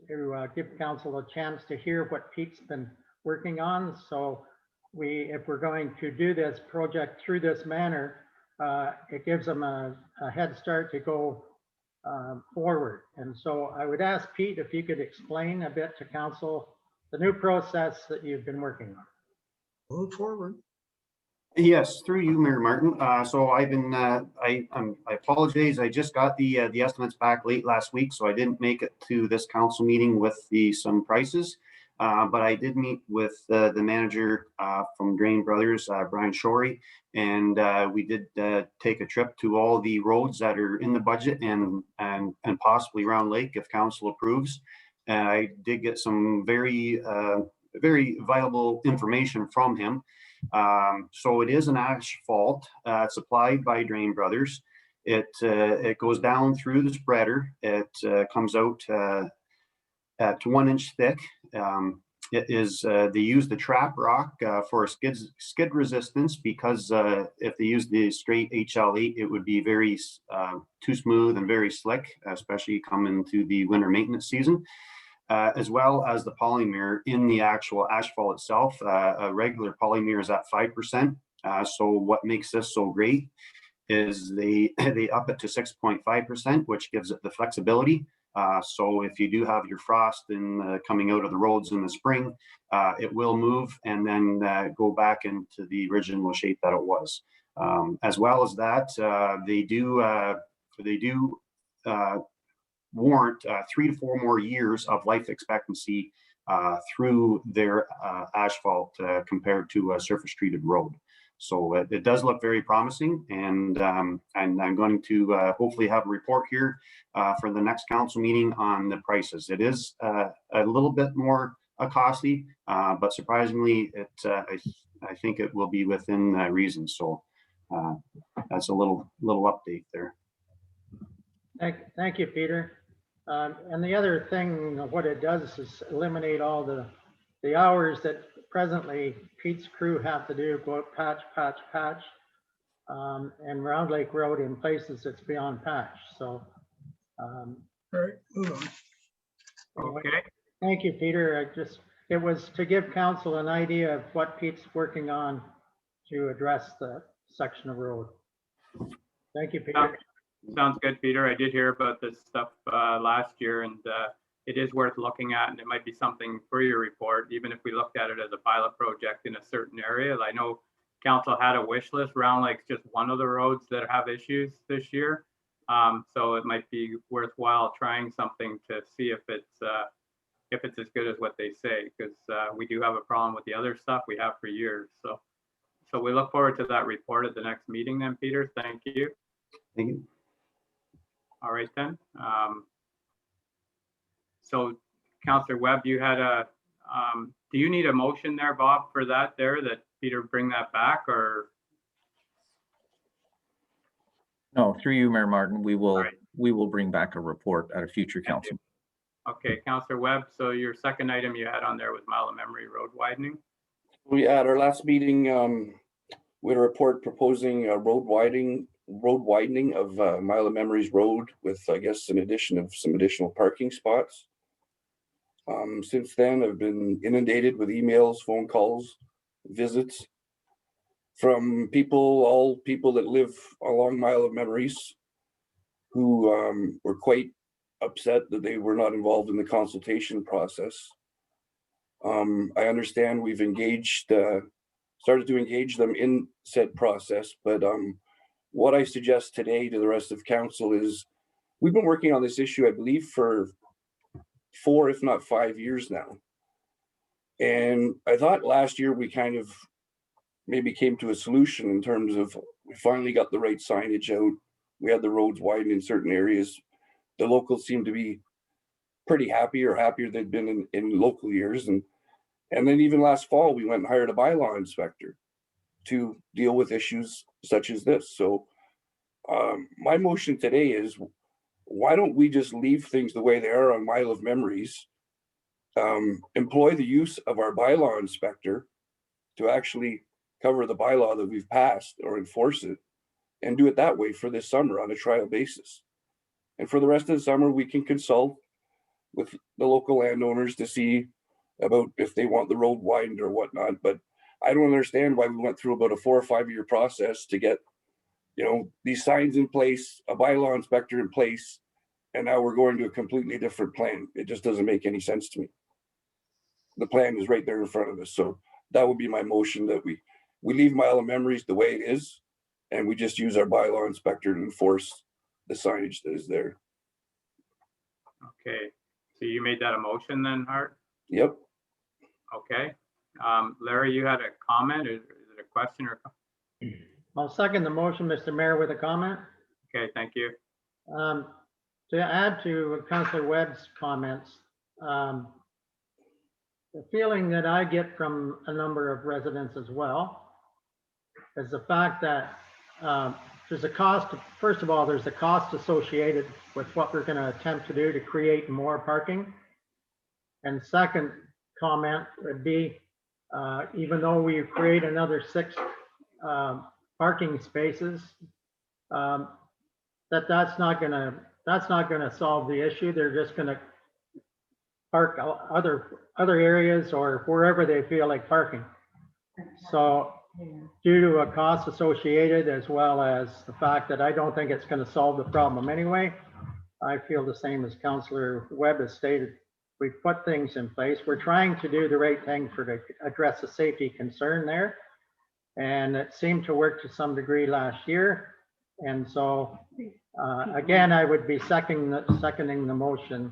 to give council a chance to hear what Pete's been working on. So if we're going to do this project through this manner, it gives them a head start to go forward. And so I would ask Pete if you could explain a bit to council the new process that you've been working on. Move forward. Yes, through you, Mayor Martin. So I've been, I apologize. I just got the estimates back late last week, so I didn't make it to this council meeting with some prices. But I did meet with the manager from Drain Brothers, Brian Shorey, and we did take a trip to all the roads that are in the budget and possibly Round Lake if council approves. And I did get some very viable information from him. So it is an asphalt supplied by Drain Brothers. It goes down through the spreader. It comes out at 1 inch thick. It is they use the trap rock for skid resistance because if they use the straight HL8, it would be very too smooth and very slick, especially coming to the winter maintenance season. As well as the polymer in the actual asphalt itself. A regular polymer is at 5%. So what makes this so great is they up it to 6.5%, which gives it the flexibility. So if you do have your frost coming out of the roads in the spring, it will move and then go back into the original shape that it was. As well as that, they do warrant 3 to 4 more years of life expectancy through their asphalt compared to a surface treated road. So it does look very promising, and I'm going to hopefully have a report here for the next council meeting on the prices. It is a little bit more costly, but surprisingly, I think it will be within reason. So that's a little update there. Thank you, Peter. And the other thing, what it does is eliminate all the hours that presently Pete's crew have to do, go out patch, and Round Lake Road in places that's beyond patch. So, All right, move on. Okay, thank you, Peter. It was to give council an idea of what Pete's working on to address the section of road. Thank you, Peter. sounds good, Peter. I did hear about this stuff last year, and it is worth looking at, and it might be something for your report, even if we looked at it as a pilot project in a certain area. I know council had a wish list. Round Lake's just one of the roads that have issues this year. So it might be worthwhile trying something to see if it's as good as what they say, because we do have a problem with the other stuff we have for years. So we look forward to that report at the next meeting then, Peter. Thank you. Thank you. All right then. So Councillor Webb, you had do you need a motion there, Bob, for that Peter bring that back, or? No, through you, Mayor Martin, we will bring back a report at a future council. Okay, Councillor Webb, so your second item you had on there was Mile of Memory Road widening. We at our last meeting, we had a report proposing a road widening of Mile of Memories Road with, I guess, an addition of some additional parking spots. Since then, I've been inundated with emails, phone calls, visits from all people that live along Mile of Memories who were quite upset that they were not involved in the consultation process. I understand we've started to engage them in said process, but what I suggest today to the rest of council is we've been working on this issue, I believe, for 4, if not 5 years now. And I thought last year we kind of maybe came to a solution in terms of we finally got the right signage out. We had the roads widened in certain areas. The locals seem to be pretty happy, or happier they've been in local years. And then even last fall, we went and hired a bylaw inspector to deal with issues such as this. So my motion today is, why don't we just leave things the way they are on Mile of Memories, employ the use of our bylaw inspector to actually cover the bylaw that we've passed or enforce it, and do it that way for this summer on a trial basis. And for the rest of the summer, we can consult with the local landowners to see about if they want the road widened or whatnot. But I don't understand why we went through about a 4 or 5 year process to get, these signs in place, a bylaw inspector in place, and now we're going to a completely different plan. It just doesn't make any sense to me. The plan is right there in front of us. So that would be my motion, that we leave Mile of Memories the way it is, and we just use our bylaw inspector to enforce the signage that is there. Okay, so you made that a motion then, Hart? Yep. Okay. Larry, you had a comment, or is it a question or? I'll second the motion, Mr. Mayor, with a comment. Okay, thank you. To add to Councillor Webb's comments, the feeling that I get from a number of residents as well is the fact that there's a cost. First of all, there's a cost associated with what we're going to attempt to do to create more parking. And second comment would be, even though we create another 6 parking spaces, that's not going to solve the issue. They're just going to park other areas or wherever they feel like parking. So due to a cost associated, as well as the fact that I don't think it's going to solve the problem anyway, I feel the same as Councillor Webb has stated. We've put things in place. We're trying to do the right thing to address the safety concern there. And it seemed to work to some degree last year. And so again, I would be seconding the motion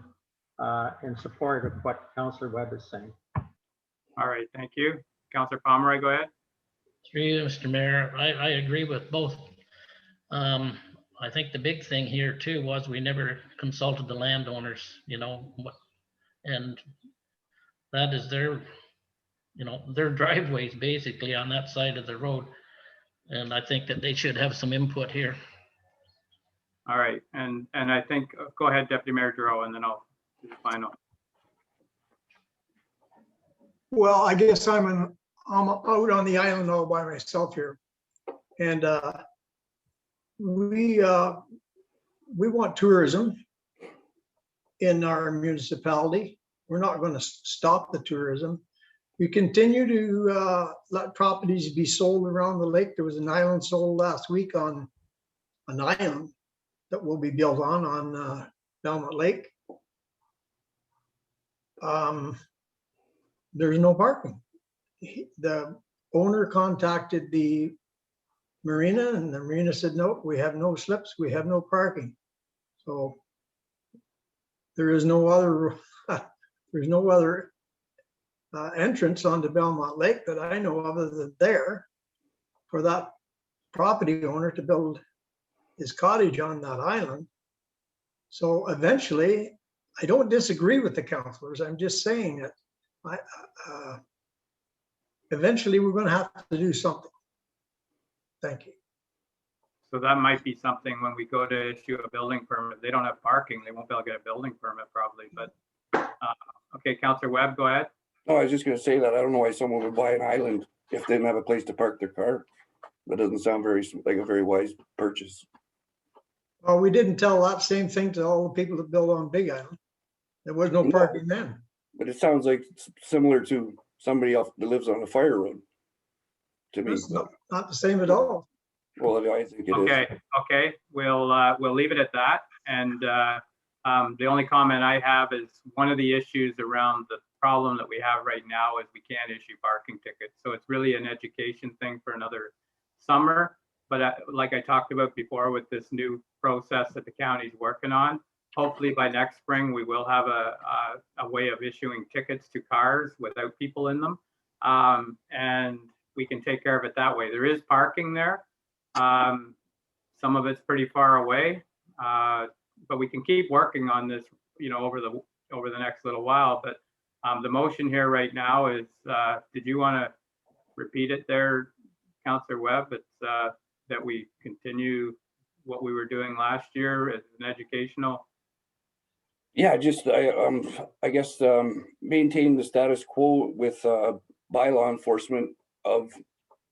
in support of what Councillor Webb is saying. All right, thank you. Councillor Pomeroy, go ahead. Through you, Mr. Mayor, I agree with both. I think the big thing here too was we never consulted the landowners, and that is their driveways basically on that side of the road. And I think that they should have some input here. All right, and I think, go ahead, Deputy Mayor Giroux, and then I'll do the final. Well, I guess I'm out on the island all by myself here. And we want tourism in our municipality. We're not going to stop the tourism. We continue to let properties be sold around the lake. There was an island sold last week on an island that will be built on Belmont Lake. There's no parking. The owner contacted the marina, and the marina said, no, we have no slips, we have no parking. So there is no other entrance onto Belmont Lake that I know of other than there for that property owner to build his cottage on that island. So eventually, I don't disagree with the councillors. I'm just saying that eventually we're going to have to do something. Thank you. So that might be something when we go to issue a building permit. They don't have parking. They won't be able to get a building permit probably, but okay, Councillor Webb, go ahead. No, I was just going to say that I don't know why someone would buy an island if they didn't have a place to park their car. That doesn't sound like a very wise purchase. Well, we didn't tell that same thing to all the people that built on Big Island. There was no parking then. But it sounds like it's similar to somebody else that lives on a fire road to me. It's not the same at all. Well, I think it is. Okay, we'll leave it at that. And the only comment I have is one of the issues around the problem that we have right now is we can't issue parking tickets. So it's really an education thing for another summer. But like I talked about before with this new process that the county's working on, hopefully by next spring, we will have a way of issuing tickets to cars without people in them. And we can take care of it that way. There is parking there. Some of it's pretty far away, but we can keep working on this, over the next little while. But the motion here right now is, did you want to repeat it there, Councillor Webb? It's that we continue what we were doing last year as an educational. Yeah, just I guess maintain the status quo with bylaw enforcement of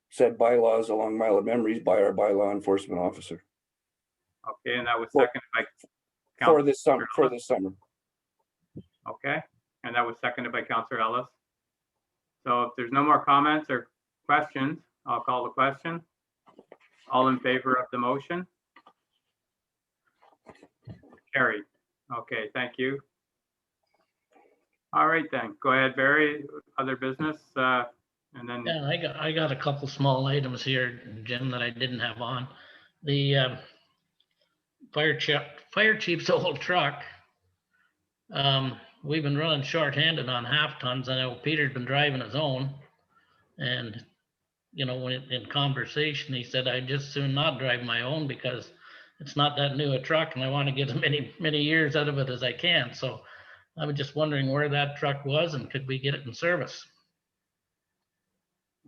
said bylaws along Mile of Memories by our bylaw enforcement officer. Okay, and that was seconded by for this summer. Okay, and that was seconded by Councillor Ellis. So if there's no more comments or questions? I'll call the question. All in favor of the motion? Carried. Okay, thank you. All right then, go ahead, Barry. Other business, and then Yeah, I got a couple small items here, Jim, that I didn't have on. The fire chief's old truck. We've been running short-handed on half tons. I know Peter's been driving his own. And, you know, when in conversation, he said, I'd just soon not drive my own because it's not that new a truck and I want to get as many years out of it as I can. So I was just wondering where that truck was and could we get it in service?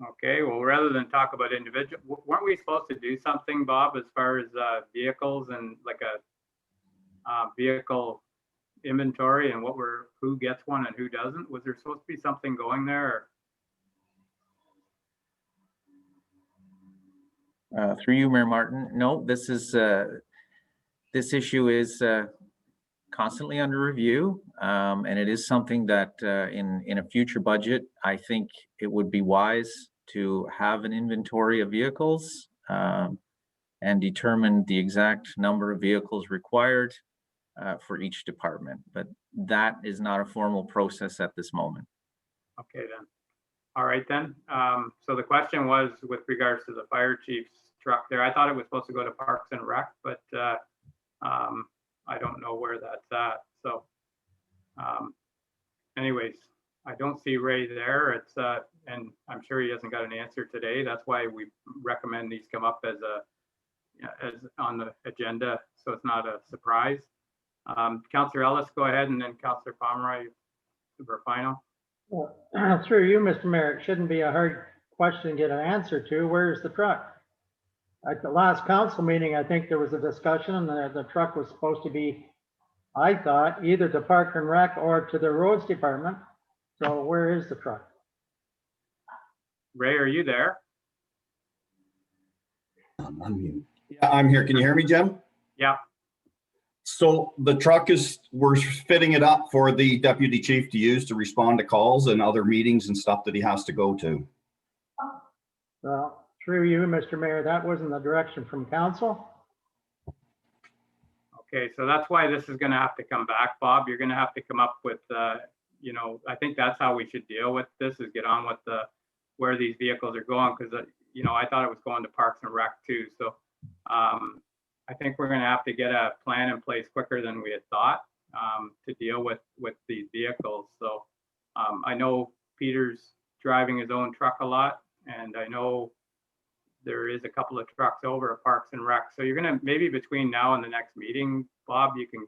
okay, well, rather than talk about individual, weren't we supposed to do something, Bob, as far as vehicles and like a vehicle inventory and who gets one and who doesn't? Was there supposed to be something going there? Through you, Mayor Martin. No, this issue is constantly under review, and it is something that in a future budget, I think it would be wise to have an inventory of vehicles and determine the exact number of vehicles required for each department. But that is not a formal process at this moment. Okay, then. All right, then. So the question was with regards to the fire chief's truck there. I thought it was supposed to go to Parks and Rec, but I don't know where that's at. So anyways, I don't see Ray there. It's and I'm sure he hasn't got an answer today. That's why we recommend these come up as on the agenda, so it's not a surprise. Councillor Ellis, go ahead, and then Councillor Pomeroy for final. Well, through you, Mr. Mayor, it shouldn't be a hard question to get an answer to. Where's the truck? At the last council meeting, I think there was a discussion and the truck was supposed to be, I thought, either to Park and Rec or to the roads department. So where is the truck? Ray, are you there? Yeah, I'm here. Can you hear me, Jim? Yeah. So the truck we're fitting it up for the deputy chief to use to respond to calls and other meetings and stuff that he has to go to. Well, through you, Mr. Mayor, that wasn't the direction from council. Okay, so that's why this is going to have to come back, Bob. You're going to have to come up with, you know, I think that's how we should deal with this, is get on with where these vehicles are going, because, you know, I thought it was going to Parks and Rec too. So I think we're going to have to get a plan in place quicker than we had thought to deal with these vehicles. So I know Peter's driving his own truck a lot, and I know there is a couple of trucks over at Parks and Rec. So you're going to, maybe between now and the next meeting, Bob, you can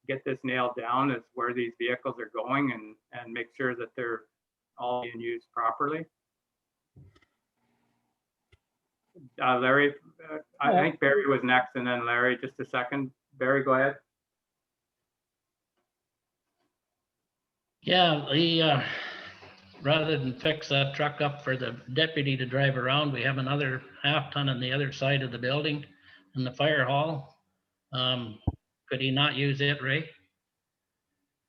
get this nailed down as where these vehicles are going and make sure that they're all being used properly. Larry, I think Barry was next, and then Larry, just a second. Barry, go ahead. Yeah, rather than fix that truck up for the deputy to drive around, we have another half ton on the other side of the building in the fire hall. Could he not use it, Ray?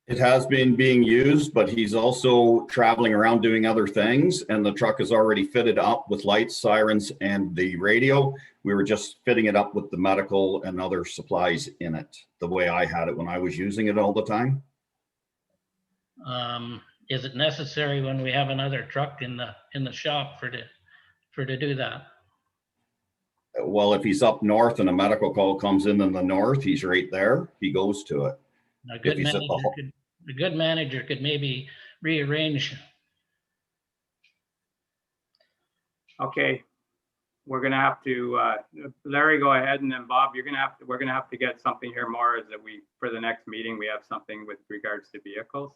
It has been being used, but he's also traveling around doing other things, and the truck is already fitted up with lights, sirens, and the radio. We were just fitting it up with the medical and other supplies in it, the way I had it when I was using it all the time. Is it necessary when we have another truck in the shop for to do that? Well, if he's up north and a medical call comes in the north, he's right there. He goes to it. A good manager could maybe rearrange. Okay, we're gonna have to, Larry, go ahead, and then Bob, we're gonna have to get something here more as that for the next meeting, we have something with regards to vehicles.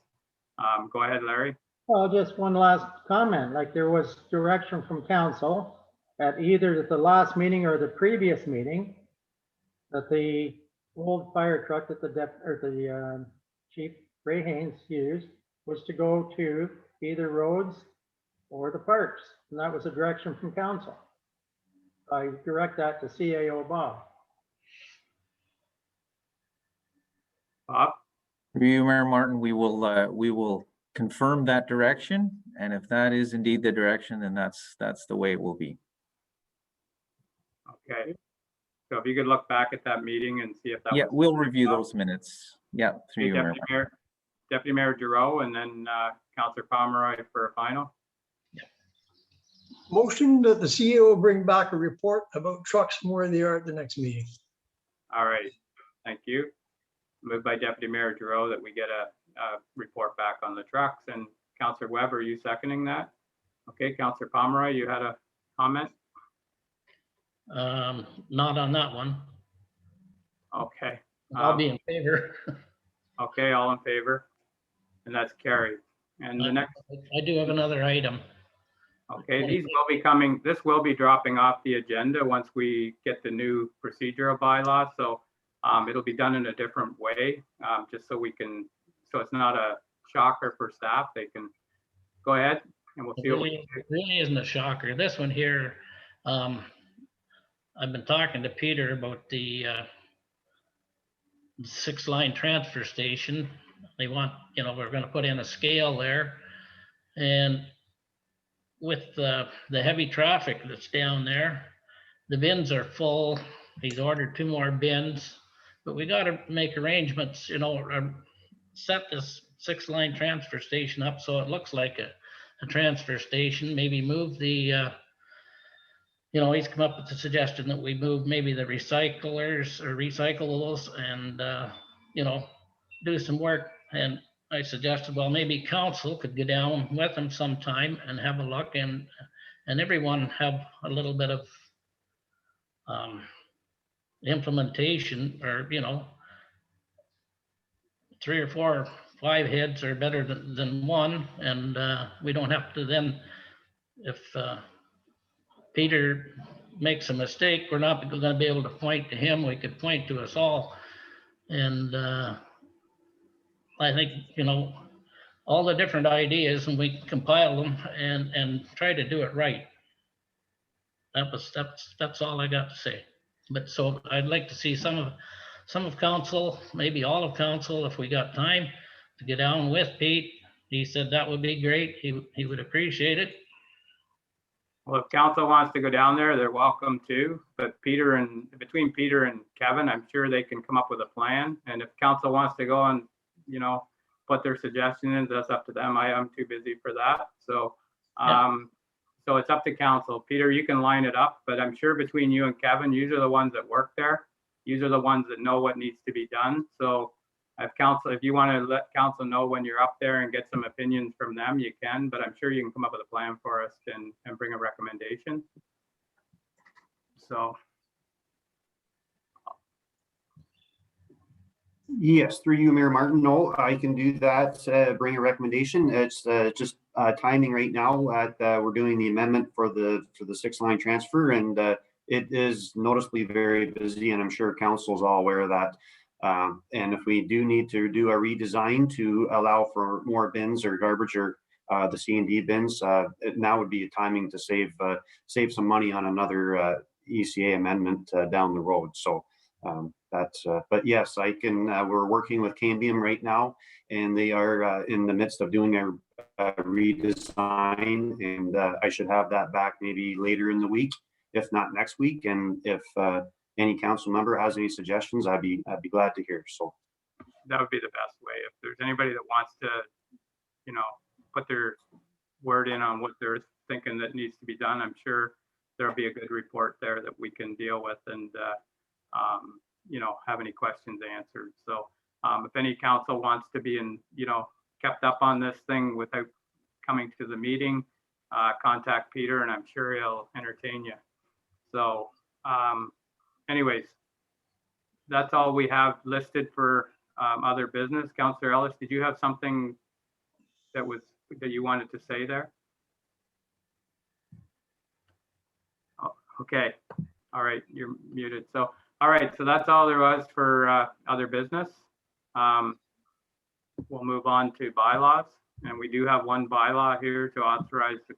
Go ahead, Larry. Well, just one last comment, like there was direction from council at either the last meeting or the previous meeting that the old fire truck that the Chief Ray Haynes used was to go to either roads or the parks. And that was a direction from council. I direct that to CAO Bob. Bob? Through you, Mayor Martin, we will confirm that direction. And if that is indeed the direction, then that's the way it will be. Okay. So if you could look back at that meeting and see if that Yeah, was. we'll review those minutes. Yeah, through Okay, you, Mayor. Deputy Mayor Giroux, and then Councillor Pomeroy for a final. Motion that the CEO bring back a report about trucks and where they are at the next meeting. All right, thank you. Moved by Deputy Mayor Giroux that we get a report back on the trucks, and Councillor Webb, are you seconding that? Okay, Councillor Pomeroy, you had a comment? Not on that one. Okay. I'll be in favor. Okay, all in favor? And that's carried. And the next, I do have another item. okay, these will be coming, this will be dropping off the agenda once we get the new procedural bylaw. So it'll be done in a different way, just so we can, so it's not a shocker for staff. They can go ahead and we'll see. It really isn't a shocker. This one here, I've been talking to Peter about the 6-line transfer station. They want, we're going to put in a scale there. And with the heavy traffic that's down there, the bins are full. He's ordered 2 more bins, but we got to make arrangements, set this 6-line transfer station up so it looks like a transfer station. Maybe move the, he's come up with the suggestion that we move maybe the recyclers or recyclables and, do some work. And I suggested, well, maybe council could go down with them sometime and have a look and everyone have a little bit of implementation, or 3 or 4 or 5 heads are better than one. And we don't have to then, if Peter makes a mistake, we're not going to be able to point to him. We could point to us all. And I think, all the different ideas, and we compile them and try to do it right. That's all I got to say. But so I'd like to see some of council, maybe all of council, if we got time to get down with Pete. He said that would be great. He would appreciate it. Well, if council wants to go down there, they're welcome to, but between Peter and Kevin, I'm sure they can come up with a plan. And if council wants to go and, put their suggestion in, that's up to them. I'm too busy for that. So, so it's up to council. Peter, you can line it up, but I'm sure between you and Kevin, you are the ones that work there. These are the ones that know what needs to be done. So if you want to let council know when you're up there and get some opinions from them, you can, but I'm sure you can come up with a plan for us and bring a recommendation. So. Yes, through you, Mayor Martin. No, I can do that, bring a recommendation. It's just timing right now. We're doing the amendment for the 6-line transfer, and it is noticeably very busy, and I'm sure council's all aware of that. And if we do need to do a redesign to allow for more bins or garbage or the C&D bins, now would be a timing to save some money on another ECA amendment down the road. So but yes, I can. We're working with Cambium right now, and they are in the midst of doing a redesign, and I should have that back maybe later in the week, if not next week. And if any council member has any suggestions, I'd be glad to hear. So that would be the best way. If there's anybody that wants to, put their word in on what they're thinking that needs to be done, I'm sure there'll be a good report there that we can deal with and, have any questions answered. So if any council wants to be kept up on this thing without coming to the meeting, contact Peter and I'm sure he'll entertain you. So anyways, that's all we have listed for other business. Councillor Ellis, did you have something that you wanted to say there? Oh, okay. All right, you're muted. So, all right, so that's all there was for other business. We'll move on to bylaws, and we do have one bylaw here to authorize the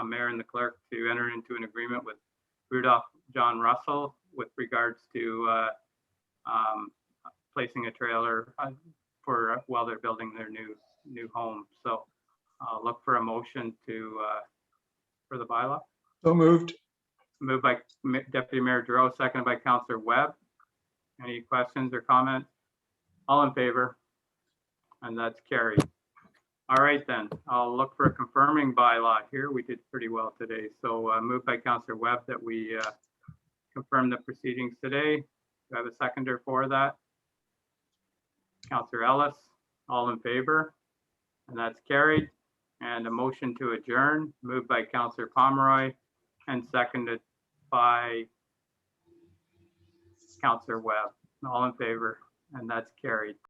mayor and the clerk to enter into an agreement with Rudolph John Russell with regards to placing a trailer for while they're building their new home. So I'll look for a motion to, for the bylaw. So moved. Moved by Deputy Mayor Giroux, seconded by Councillor Webb. Any questions or comments? All in favor? And that's carried. All right, then, I'll look for a confirming bylaw here. We did pretty well today. So moved by Councillor Webb that we confirm the proceedings today. Do I have a seconder for that? Councillor Ellis, all in favor? And that's carried. And a motion to adjourn, moved by Councillor Pomeroy and seconded by Councillor Webb. All in favor, and that's carried.